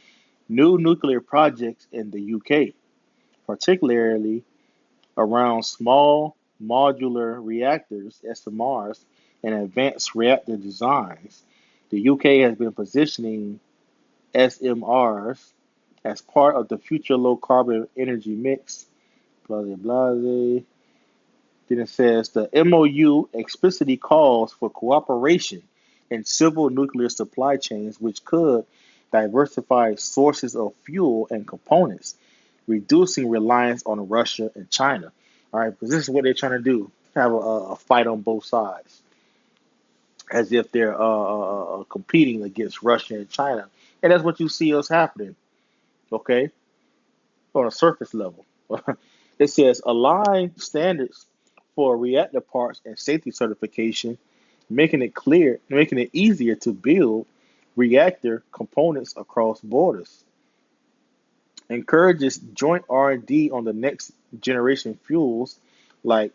new nuclear projects in the UK, particularly around small modular reactors, SMRs, and advanced reactor designs. The UK has been positioning SMRs as part of the future low carbon energy mix. Blah, blah, blah. Then it says the MOU explicitly calls for cooperation in civil nuclear supply chains, which could diversify sources of fuel and components, reducing reliance on Russia and China. All right, because this is what they're trying to do: have a fight on both sides, as if they're competing against Russia and China, and that's what you see us happening. Okay, on a surface level, it says align standards for reactor parts and safety certification, making it easier to build reactor components across borders. Encourages joint R&D on the next generation fuels like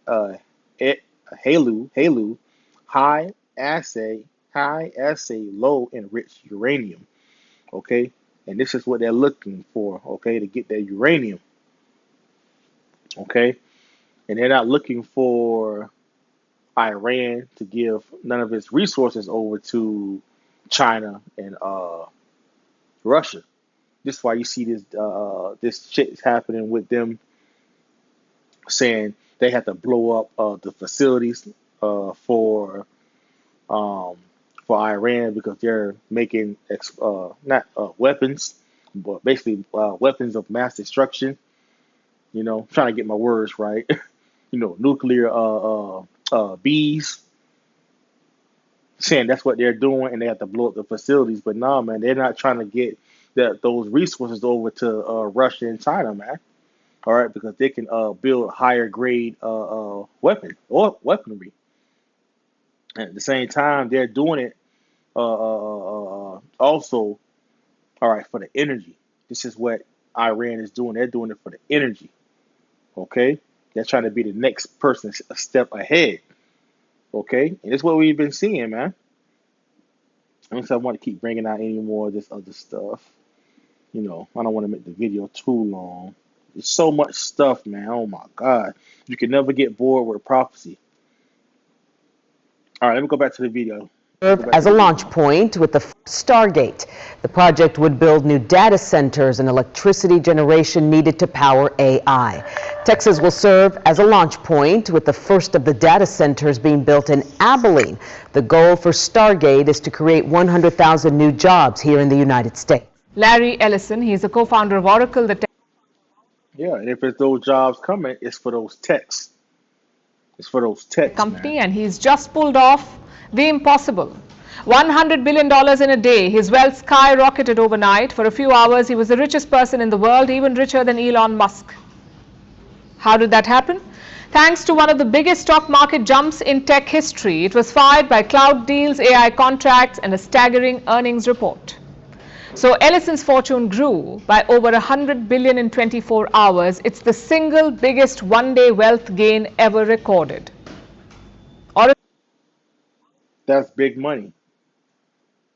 uh, HALEU, high assay, low enriched uranium. Okay, and this is what they're looking for. Okay, to get that uranium. Okay, and they're not looking for Iran to give none of its resources over to China and Russia. This is why you see this shit happening with them saying they have to blow up the facilities for Iran because they're making not weapons, but basically weapons of mass destruction. You know, trying to get my words right. You know, nuclear bees. Saying that's what they're doing, and they have to blow up the facilities. But nah, man, they're not trying to get those resources over to Russia and China, man. All right, because they can build higher grade weaponry. And at the same time, they're doing it also, all right, for the energy. This is what Iran is doing. They're doing it for the energy. Okay, they're trying to be the next person a step ahead. Okay, and it's what we've been seeing, man. I don't want to keep bringing out any more of this other stuff. You know, I don't want to make the video too long. There's so much stuff, man. Oh my God. You can never get bored with prophecy. All right, let me go back to the video. Serve as a launch point with the Stargate. The project would build new data centers and electricity generation needed to power AI. Texas will serve as a launch point with the first of the data centers being built in Abilene. The goal for Stargate is to create 100,000 new jobs here in the United States. Larry Ellison, he's the co-founder of Oracle. Yeah, and if it's those jobs coming, it's for those techs. It's for those techs, company, man. And he's just pulled off the impossible. $100 billion in a day. His wealth skyrocketed overnight. For a few hours, he was the richest person in the world, even richer than Elon Musk. How did that happen? Thanks to one of the biggest stock market jumps in tech history. It was fired by cloud deals, AI contracts, and a staggering earnings report. So Ellison's fortune grew by over $100 billion in 24 hours. It's the single biggest one-day wealth gain ever recorded. That's big money.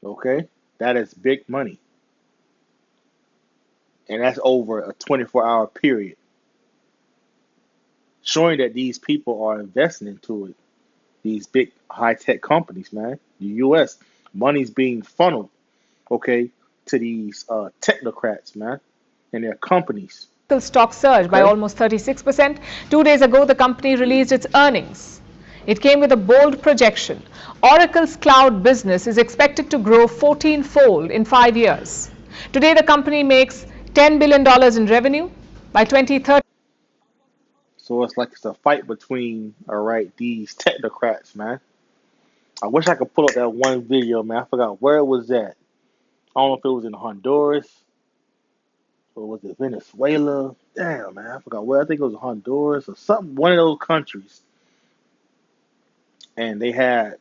Okay? That is big money. And that's over a 24-hour period. Showing that these people are investing into it. These big high-tech companies, man. The U.S. money's being funneled, okay, to these technocrats, man, and their companies. Stock surged by almost 36%. 2 days ago, the company released its earnings. It came with a bold projection. Oracle's cloud business is expected to grow 14-fold in 5 years. Today, the company makes $10 billion in revenue. By 2030. So it's like it's a fight between, all right, these technocrats, man. I wish I could pull up that one video, man. I forgot where it was at. I don't know if it was in Honduras or was it Venezuela. Damn, man, I forgot where. I think it was Honduras or something, one of those countries. And they had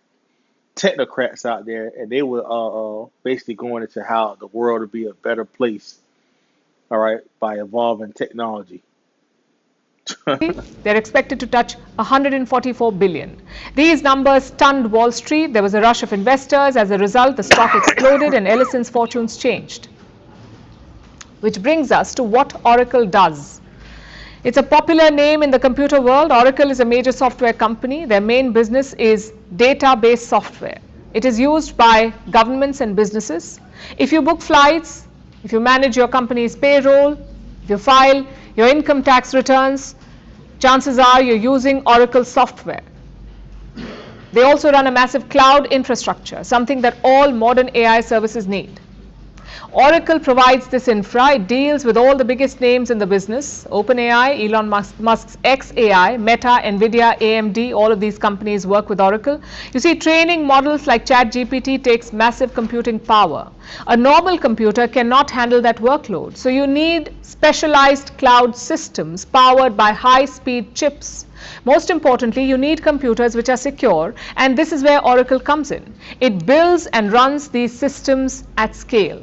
technocrats out there, and they were basically going into how the world would be a better place, all right, by evolving technology. They're expected to touch $144 billion. These numbers stunned Wall Street. There was a rush of investors. As a result, the stock exploded and Ellison's fortunes changed. Which brings us to what Oracle does. It's a popular name in the computer world. Oracle is a major software company. Their main business is database software. It is used by governments and businesses. If you book flights, if you manage your company's payroll, if you file your income tax returns, chances are you're using Oracle software. They also run a massive cloud infrastructure, something that all modern AI services need. Oracle provides this infra. It deals with all the biggest names in the business. OpenAI, Elon Musk's xAI, Meta, NVIDIA, AMD, all of these companies work with Oracle. You see, training models like ChatGPT takes massive computing power. A normal computer cannot handle that workload. So you need specialized cloud systems powered by high-speed chips. Most importantly, you need computers which are secure, and this is where Oracle comes in. It builds and runs these systems at scale,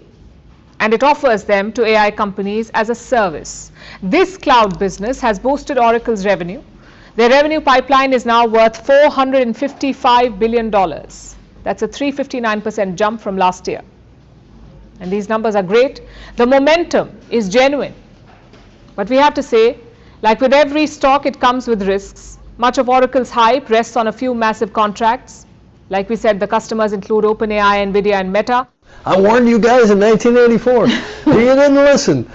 and it offers them to AI companies as a service. This cloud business has boosted Oracle's revenue. Their revenue pipeline is now worth $455 billion. That's a 359% jump from last year. And these numbers are great. The momentum is genuine. But we have to say, like with every stock, it comes with risks. Much of Oracle's hype rests on a few massive contracts. Like we said, the customers include OpenAI, NVIDIA, and Meta. I warned you guys in 1984. You didn't listen.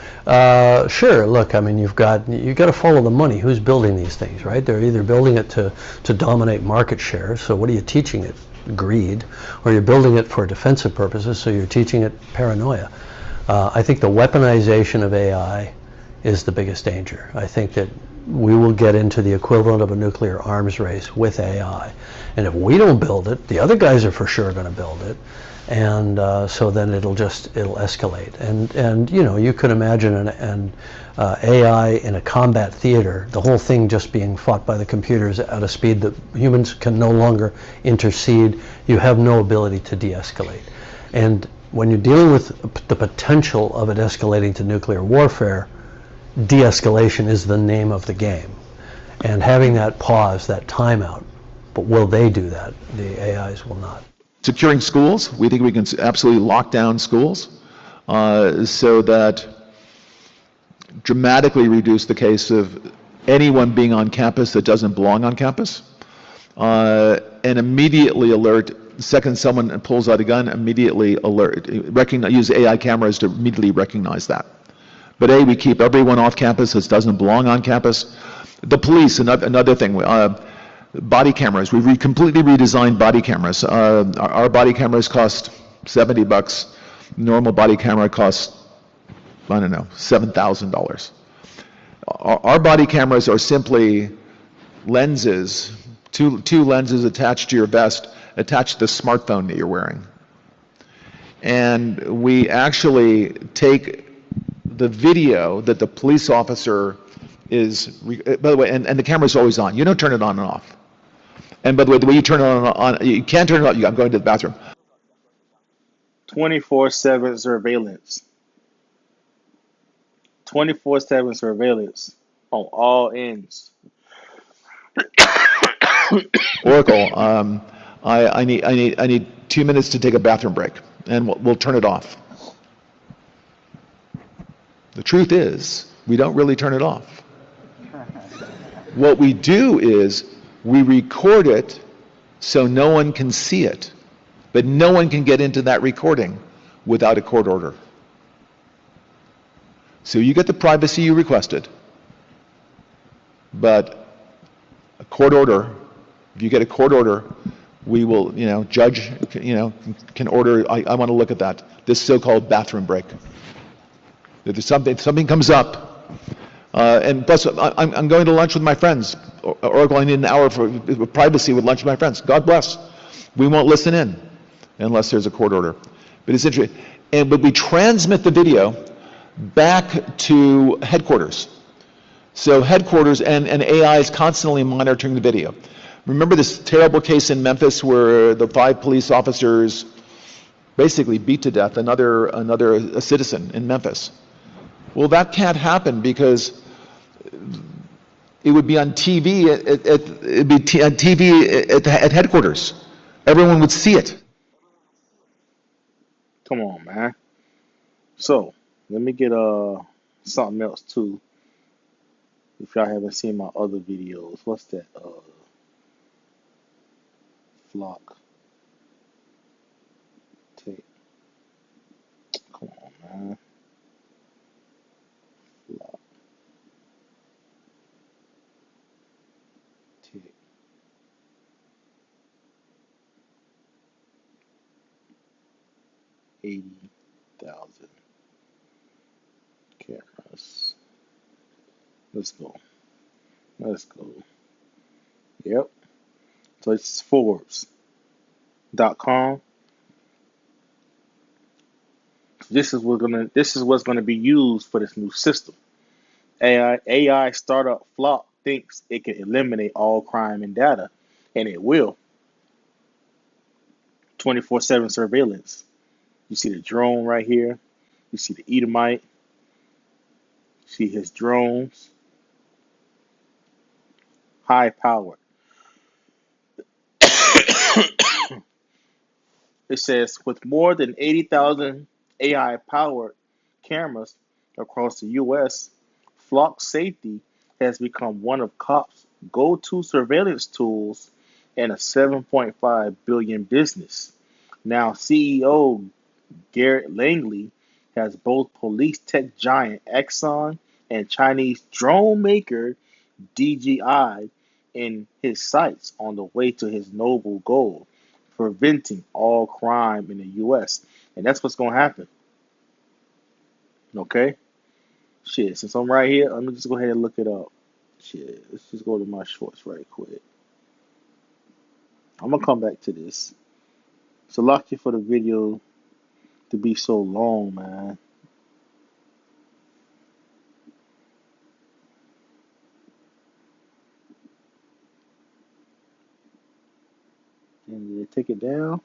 Sure, look, I mean, you've got to follow the money. Who's building these things, right? They're either building it to dominate market share. So what are you teaching it? Greed. Or you're building it for defensive purposes, so you're teaching it paranoia. I think the weaponization of AI is the biggest danger. I think that we will get into the equivalent of a nuclear arms race with AI. And if we don't build it, the other guys are for sure going to build it. And so then it'll escalate. And you know, you could imagine an AI in a combat theater, the whole thing just being fought by the computers at a speed that humans can no longer intercede. You have no ability to de-escalate. And when you're dealing with the potential of it escalating to nuclear warfare, de-escalation is the name of the game. And having that pause, that timeout, but will they do that? The AIs will not. Securing schools, we think we can absolutely lock down schools so that dramatically reduce the case of anyone being on campus that doesn't belong on campus, and immediately alert, the second someone pulls out a gun, immediately alert, use AI cameras to immediately recognize that. But we keep everyone off campus that doesn't belong on campus. The police, another thing, body cameras. We completely redesigned body cameras. Our body cameras cost $70. Normal body camera costs, I don't know, $7,000. Our body cameras are simply lenses, two lenses attached to your vest, attached to the smartphone that you're wearing. And we actually take the video that the police officer is, by the way, and the camera's always on. You don't turn it on and off. And by the way, the way you turn it on, you can't turn it on. I'm going to the bathroom. 24/7 surveillance. 24/7 surveillance on all ends. Oracle, I need 2 minutes to take a bathroom break, and we'll turn it off. The truth is, we don't really turn it off. What we do is we record it so no one can see it, but no one can get into that recording without a court order. So you get the privacy you requested, but a court order, if you get a court order, we will, judge, can order, I want to look at that, this so-called bathroom break. If there's something comes up, and plus I'm going to lunch with my friends. Oracle, I need an hour for privacy with lunch with my friends. God bless. We won't listen in unless there's a court order. But it's interesting. But we transmit the video back to headquarters. So headquarters and AI is constantly monitoring the video. Remember this terrible case in Memphis where the 5 police officers basically beat to death a citizen in Memphis? Well, that can't happen because it would be on TV at headquarters. Everyone would see it. Come on, man. So let me get something else too. If y'all haven't seen my other videos, what's that? Flock. Take. Come on, man. Flock. Take. $80,000 cameras. Let's go. Yep. So it's Forbes.com. This is what's gonna be used for this new system. AI startup Flock thinks it can eliminate all crime and data, and it will. 24/7 surveillance. You see the drone right here. You see the Edomite. You see his drones. High powered. It says with more than 80,000 AI powered cameras across the U.S., flock safety has become one of cops' go to surveillance tools and a $7.5 billion business. Now, CEO Garrett Langley has both police tech giant Exxon and Chinese drone maker DJI in his sights on the way to his noble goal, preventing all crime in the U.S. And that's what's going to happen. Okay? Shit, since I'm right here, let me just go ahead and look it up. Shit, let's just go to my shorts right quick. I'm going to come back to this. So lucky for the video to be so long, man. And they take it down.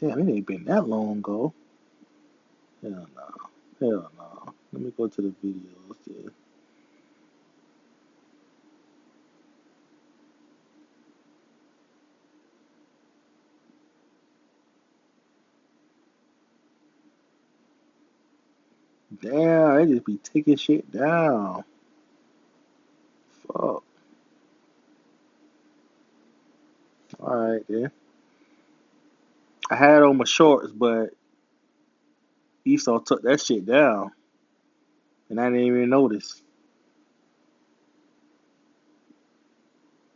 Damn, it ain't been that long ago. Hell no. Hell no. Let me go to the videos there. Damn, they just be taking shit down. Fuck. Alright then. I had on my shorts, but Esau took that shit down. And I didn't even notice.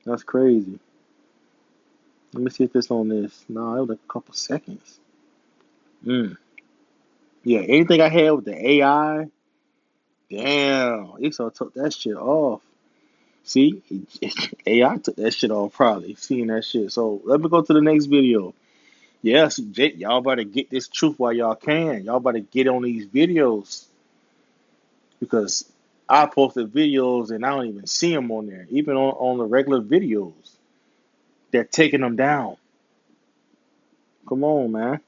That's crazy. Let me see if it's on this. No, it was like a couple seconds. Yeah, anything I had with the AI, damn, Esau took that shit off. See, AI took that shit off probably, seeing that shit. So let me go to the next video. Yes, y'all better get this truth while y'all can. Y'all better get on these videos. Because I posted videos and I don't even see them on there. Even on the regular videos. They're taking them down. Come on, man.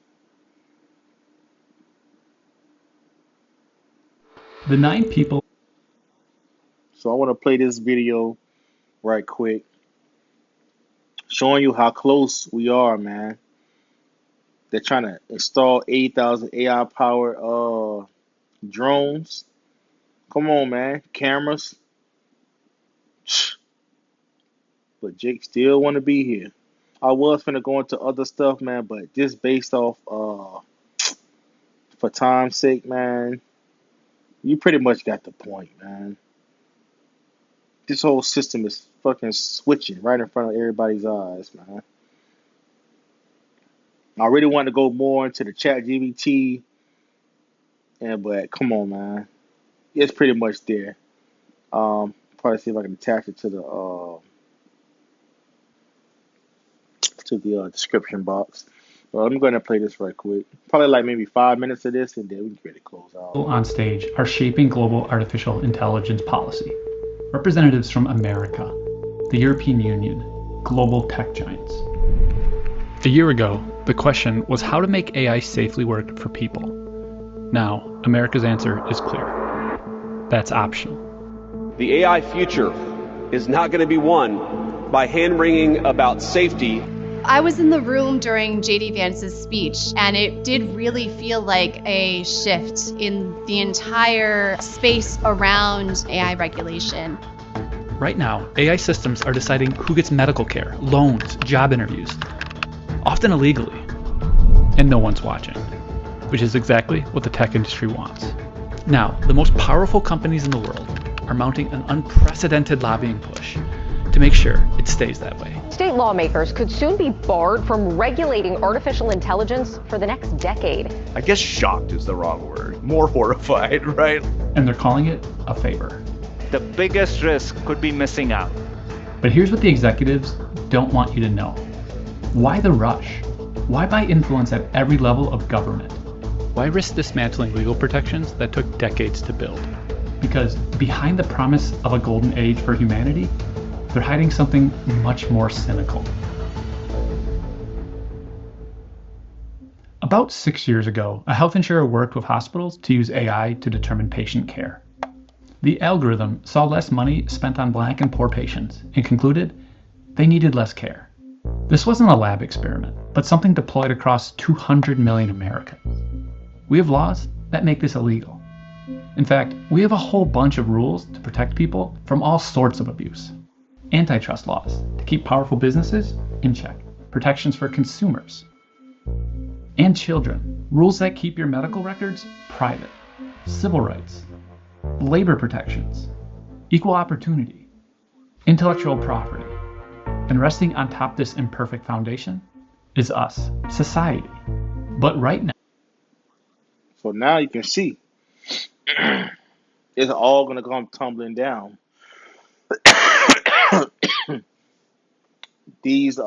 The 9 people. So I want to play this video right quick. Showing you how close we are, man. They're trying to install 80,000 AI powered drones. Come on, man. Cameras. But Jake still want to be here. I was finna go into other stuff, man, but just based off for time's sake, man, you pretty much got the point, man. This whole system is fucking switching right in front of everybody's eyes, man. I really want to go more into the chat GBT, but come on, man. It's pretty much there. Probably see if I can attach it to the description box. Well, I'm going to play this right quick. Probably like maybe 5 minutes of this, and then we can get it close out. On stage are shaping global artificial intelligence policy. Representatives from America, the European Union, global tech giants. A year ago, the question was how to make AI safely work for people. Now, America's answer is clear. That's optional. The AI future is not going to be won by hand-wringing about safety. I was in the room during J.D. Vance's speech, and it did really feel like a shift in the entire space around AI regulation. Right now, AI systems are deciding who gets medical care, loans, job interviews, often illegally, and no one's watching, which is exactly what the tech industry wants. Now, the most powerful companies in the world are mounting an unprecedented lobbying push to make sure it stays that way. State lawmakers could soon be barred from regulating artificial intelligence for the next decade. I guess shocked is the wrong word. More horrified, right? And they're calling it a favor. The biggest risk could be missing out. But here's what the executives don't want you to know. Why the rush? Why buy influence at every level of government? Why risk dismantling legal protections that took decades to build? Because behind the promise of a golden age for humanity, they're hiding something much more cynical. About 6 years ago, a health insurer worked with hospitals to use AI to determine patient care. The algorithm saw less money spent on Black and poor patients and concluded they needed less care. This wasn't a lab experiment, but something deployed across 200 million Americans. We have laws that make this illegal. In fact, we have a whole bunch of rules to protect people from all sorts of abuse. Antitrust laws to keep powerful businesses in check, protections for consumers and children, rules that keep your medical records private, civil rights, labor protections, equal opportunity, intellectual property. And resting on top of this imperfect foundation is us, society. But right now, So now you can see it's all going to come tumbling down. These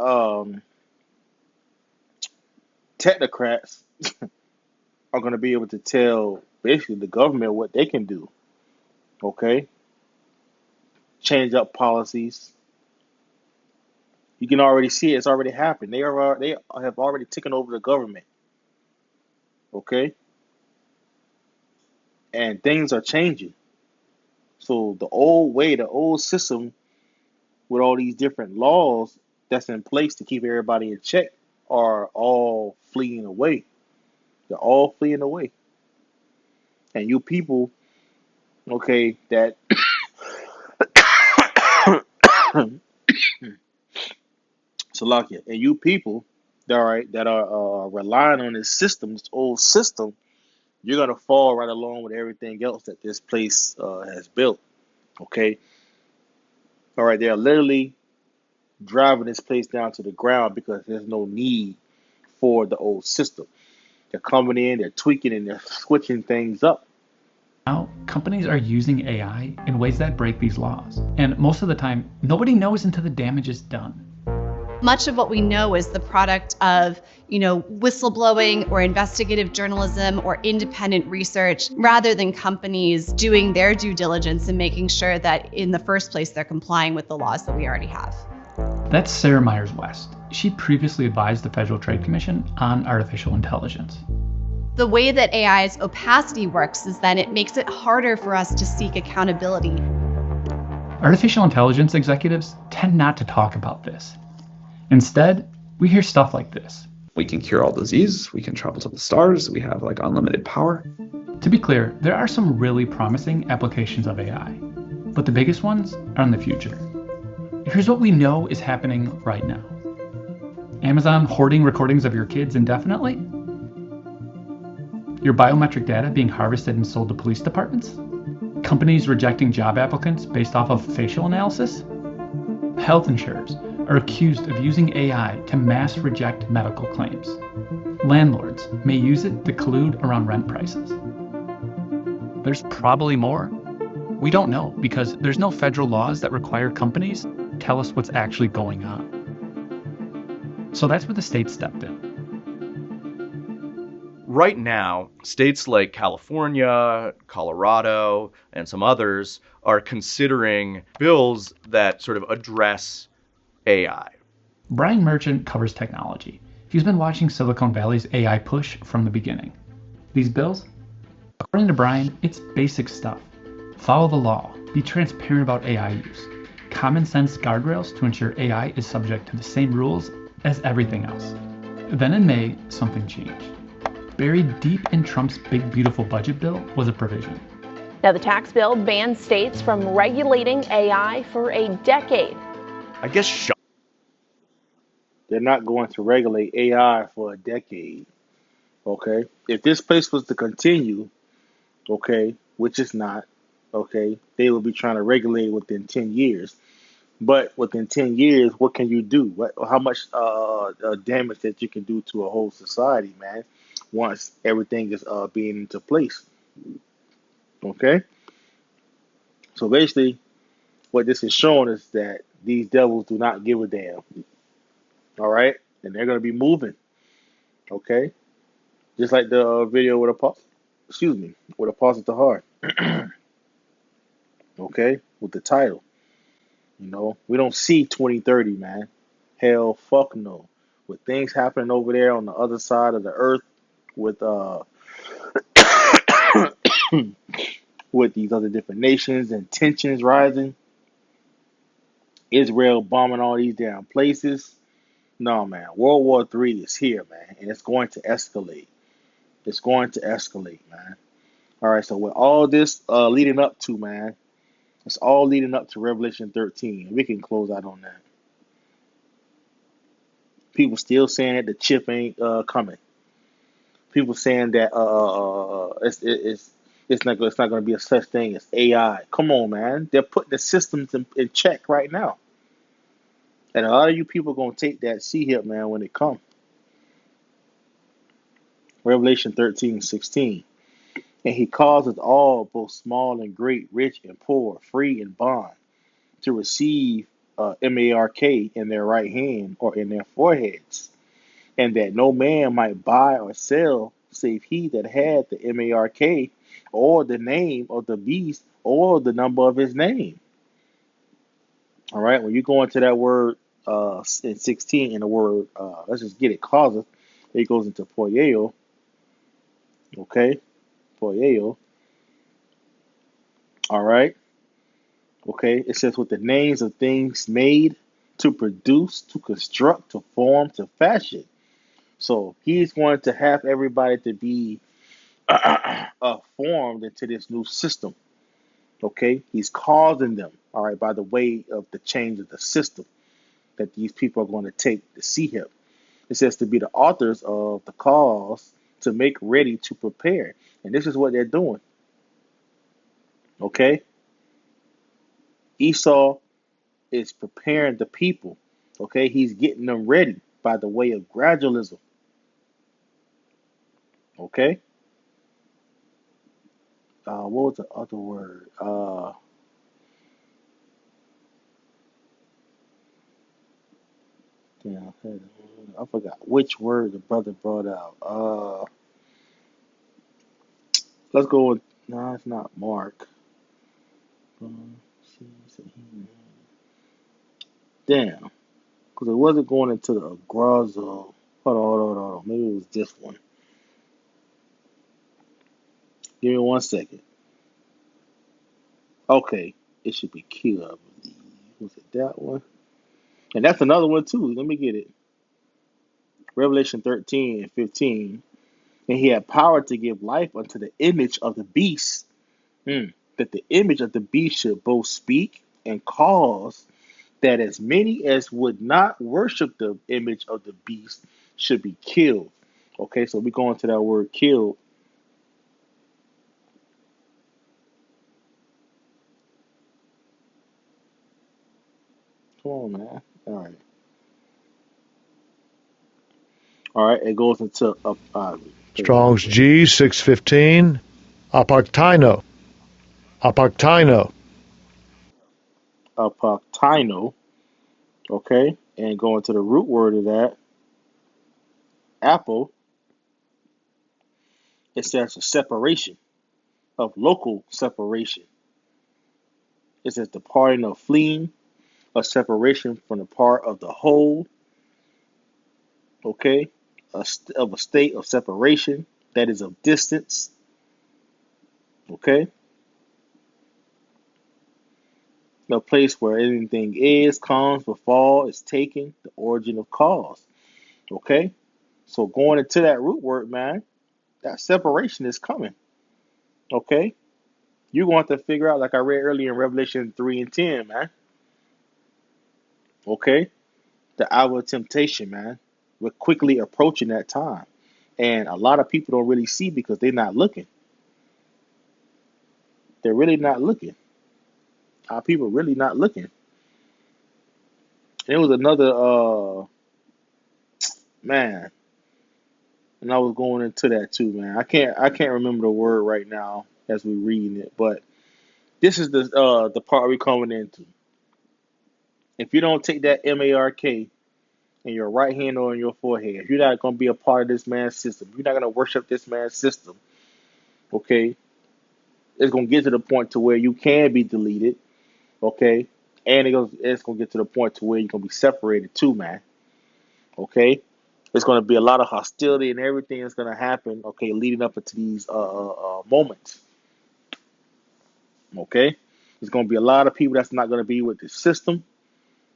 technocrats are going to be able to tell basically the government what they can do. Okay? Change up policies. You can already see it. It's already happened. They have already taken over the government. Okay? And things are changing. So the old way, the old system with all these different laws that's in place to keep everybody in check are all fleeing away. They're all fleeing away. And you people, okay, that Salakia, and you people that are relying on this system, this old system, you're gonna fall right along with everything else that this place has built. Okay, all right, they're literally driving this place down to the ground because there's no need for the old system. They're coming in, they're tweaking, and they're switching things up. companies are using AI in ways that break these laws. And most of the time, nobody knows until the damage is done. Much of what we know is the product of, whistleblowing or investigative journalism or independent research, rather than companies doing their due diligence and making sure that in the first place they're complying with the laws that we already have. That's Sarah Myers-West. She previously advised the Federal Trade Commission on artificial intelligence. The way that AI's opacity works is that it makes it harder for us to seek accountability. Artificial intelligence executives tend not to talk about this. Instead, we hear stuff like this. We can cure all disease, we can travel to the stars, we have unlimited power. To be clear, there are some really promising applications of AI, but the biggest ones are in the future. Here's what we know is happening right now. Amazon hoarding recordings of your kids indefinitely? Your biometric data being harvested and sold to police departments? Companies rejecting job applicants based off of facial analysis? Health insurers are accused of using AI to mass reject medical claims. Landlords may use it to collude around rent prices. There's probably more. We don't know because there's no federal laws that require companies to tell us what's actually going on. So that's where the state stepped in. Right now, states like California, Colorado, and some others are considering bills that sort of address AI. Brian Merchant covers technology. He's been watching Silicon Valley's AI push from the beginning. These bills? According to Brian, it's basic stuff. Follow the law. Be transparent about AI use. Common sense guardrails to ensure AI is subject to the same rules as everything else. Then in May, something changed. Buried deep in Trump's big beautiful budget bill was a provision. Now the tax bill bans states from regulating AI for a decade. I guess they're not going to regulate AI for a decade. Okay? If this place was to continue, okay, which is not, okay, they will be trying to regulate it within 10 years. But within 10 years, what can you do? How much damage that you can do to a whole society, man, once everything is being into place. Okay? So basically, what this is showing is that these devils do not give a damn. All right? And they're going to be moving. Okay? Just like the video with with Apostle Tahar. Okay, with the title. We don't see 2030, man. Hell, fuck no. With things happening over there on the other side of the earth, with with these other different nations and tensions rising, Israel bombing all these damn places. No, man. World War III is here, man, and it's going to escalate. It's going to escalate, man. All right, so with all this leading up to, man, it's all leading up to Revelation 13. We can close out on that. People still saying that the chip ain't coming. People saying that it's not going to be a such thing as AI. Come on, man. They're putting the systems in check right now. And a lot of you people are going to take that C-hip, man, when it comes. Revelation 13:16. And he causes all, both small and great, rich and poor, free and bond, to receive mark in their right hand or in their foreheads, and that no man might buy or sell save he that had the mark or the name of the beast or the number of his name. All right, when you go into that word in 16 in the word, let's just get it, causeth, it goes into poieo. Okay, poieo. All right. Okay, it says with the names of things made, to produce, to construct, to form, to fashion. So he's going to have everybody to be formed into this new system. Okay, he's causing them, all right, by the way of the change of the system that these people are going to take to see him. It says to be the authors of the cause, to make ready, to prepare. And this is what they're doing. Okay, Esau is preparing the people. Okay, he's getting them ready by the way of gradualism. Okay, what was the other word? Damn, I forgot which word the brother brought out. Let's go with, no, it's not Mark. Damn, because it wasn't going into the agrazo. Hold on. Maybe it was this one. Give me 1 second. Okay, it should be Q, I believe. Was it that one? And that's another one too. Let me get it. Revelation 13:15. And he had power to give life unto the image of the beast, that the image of the beast should both speak and cause that as many as would not worship the image of the beast should be killed. Okay, so we go into that word killed. Come on, man. All right. It goes into Strong's G 615. Apartino. apoctino. Okay, and go into the root word of that apple. It says a separation of local separation. It says departing or fleeing, a separation from the part of the whole. Okay, of a state of separation that is of distance. Okay, a place where anything is, comes, befall, is taken, the origin of cause. Okay, so going into that root word, man, that separation is coming. Okay, you're going to have to figure out, like I read earlier in Revelation 3:10, man. Okay, the hour of temptation, man. We're quickly approaching that time. And a lot of people don't really see because they're not looking. They're really not looking. Our people really not looking. There was another man, and I was going into that too, man. I can't remember the word right now as we reading it, but this is the part we're coming into. If you don't take that mark and your right hand on your forehead. If you're not going to be a part of this man's system, you're not going to worship this man's system, okay, it's going to get to the point to where you can be deleted, okay, and it's going to get to the point to where you're going to be separated too, man, okay. There's going to be a lot of hostility and everything that's going to happen, okay, leading up into these moments, okay. There's going to be a lot of people that's not going to be with the system,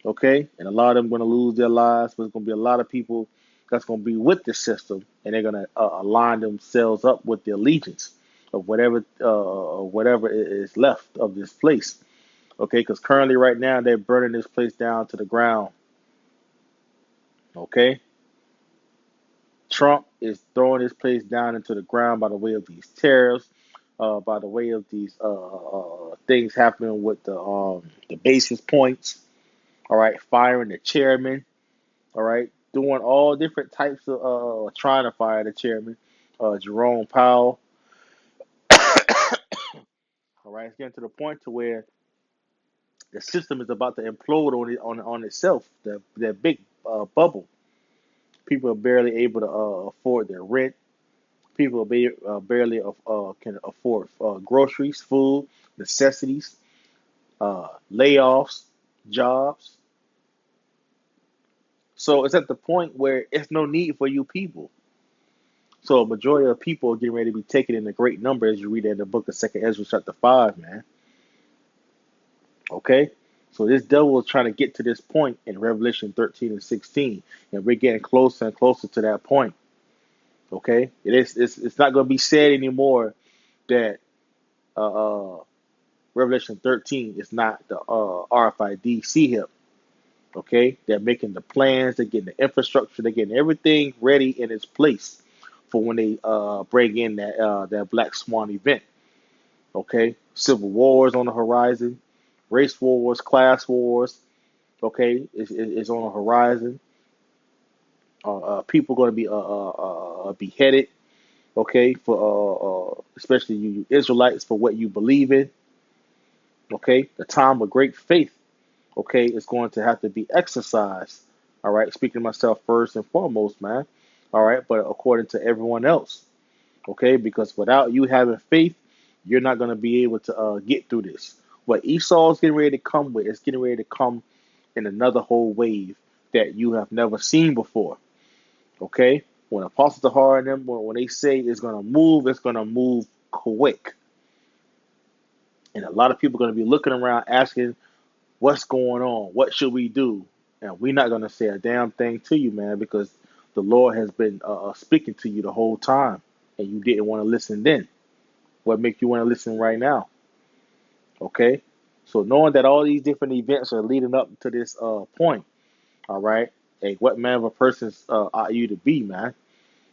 okay, and a lot of them going to lose their lives, but there's going to be a lot of people that's going to be with the system, and they're going to align themselves up with the allegiance of whatever is left of this place, okay, because currently right now they're burning this place down to the ground, okay. Trump is throwing this place down into the ground by the way of these tariffs, by the way of these things happening with the basis points, all right, firing the chairman, all right, doing all different types of trying to fire the chairman, Jerome Powell, all right, it's getting to the point to where the system is about to implode on itself, that big bubble. People are barely able to afford their rent. People barely can afford groceries, food, necessities, layoffs, jobs. So it's at the point where it's no need for you people. So a majority of people are getting ready to be taken in a great number as you read in the book of 2nd Ezra chapter 5, man. Okay? So this devil is trying to get to this point in Revelation 13 and 16. And we're getting closer and closer to that point. Okay? It's not going to be said anymore that Revelation 13 is not the RFID CHIP. Okay? They're making the plans, they're getting the infrastructure, they're getting everything ready in its place for when they bring in that Black Swan event. Okay? Civil wars on the horizon, race wars, class wars, okay, is on the horizon. People going to be beheaded, okay, for especially you Israelites for what you believe in. Okay? The time of great faith, okay, is going to have to be exercised. All right, speaking to myself first and foremost, man. All right, but according to everyone else, okay, because without you having faith, you're not going to be able to get through this. What Esau is getting ready to come with is getting ready to come in another whole wave that you have never seen before. Okay, when apostles are hard on them, when they say it's going to move quick. And a lot of people are going to be looking around asking, what's going on? What should we do? And we're not going to say a damn thing to you, man, because the Lord has been speaking to you the whole time, and you didn't want to listen then. What makes you want to listen right now? Okay? So knowing that all these different events are leading up to this point, all right? Hey, what man of a person ought you to be, man?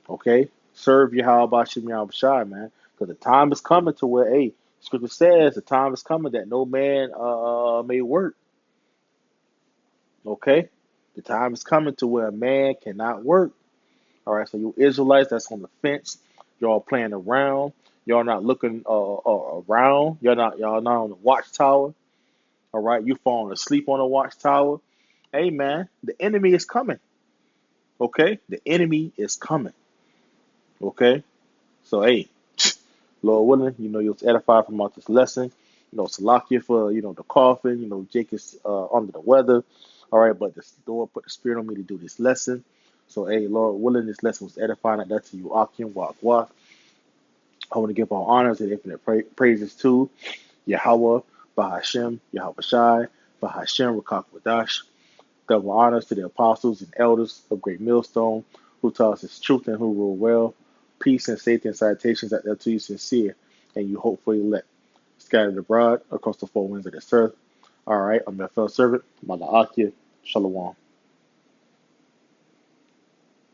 Okay? Serve Yahweh Shem Yahweh Shai, man. Because the time is coming to where, hey, Scripture says the time is coming that no man may work. Okay? The time is coming to where a man cannot work. All right, so you Israelites that's on the fence, y'all playing around, y'all not looking around, y'all not on the watchtower. All right, you falling asleep on the watchtower. Hey man, the enemy is coming. Okay, the enemy is coming. Okay, so hey, Lord willing, you'll edify from out this lesson. Salakia for the coughing. Jake is under the weather. All right, but the Lord put the spirit on me to do this lesson. So hey, Lord willing, this lesson was edifying. That's to you, Akim, Wak. I want to give all honors and infinite praises to Yahweh, Bahashem, Yahweh Shai, Bahashem, Rakak Wadash. Double honors to the apostles and elders of Great Millstone, who taught us his truth and who rule well. Peace and safety and salutations out there to you sincere, and you hopefully elect. Scattered abroad across the four winds of this earth. All right, I'm your fellow servant, Malaakia. Shalom.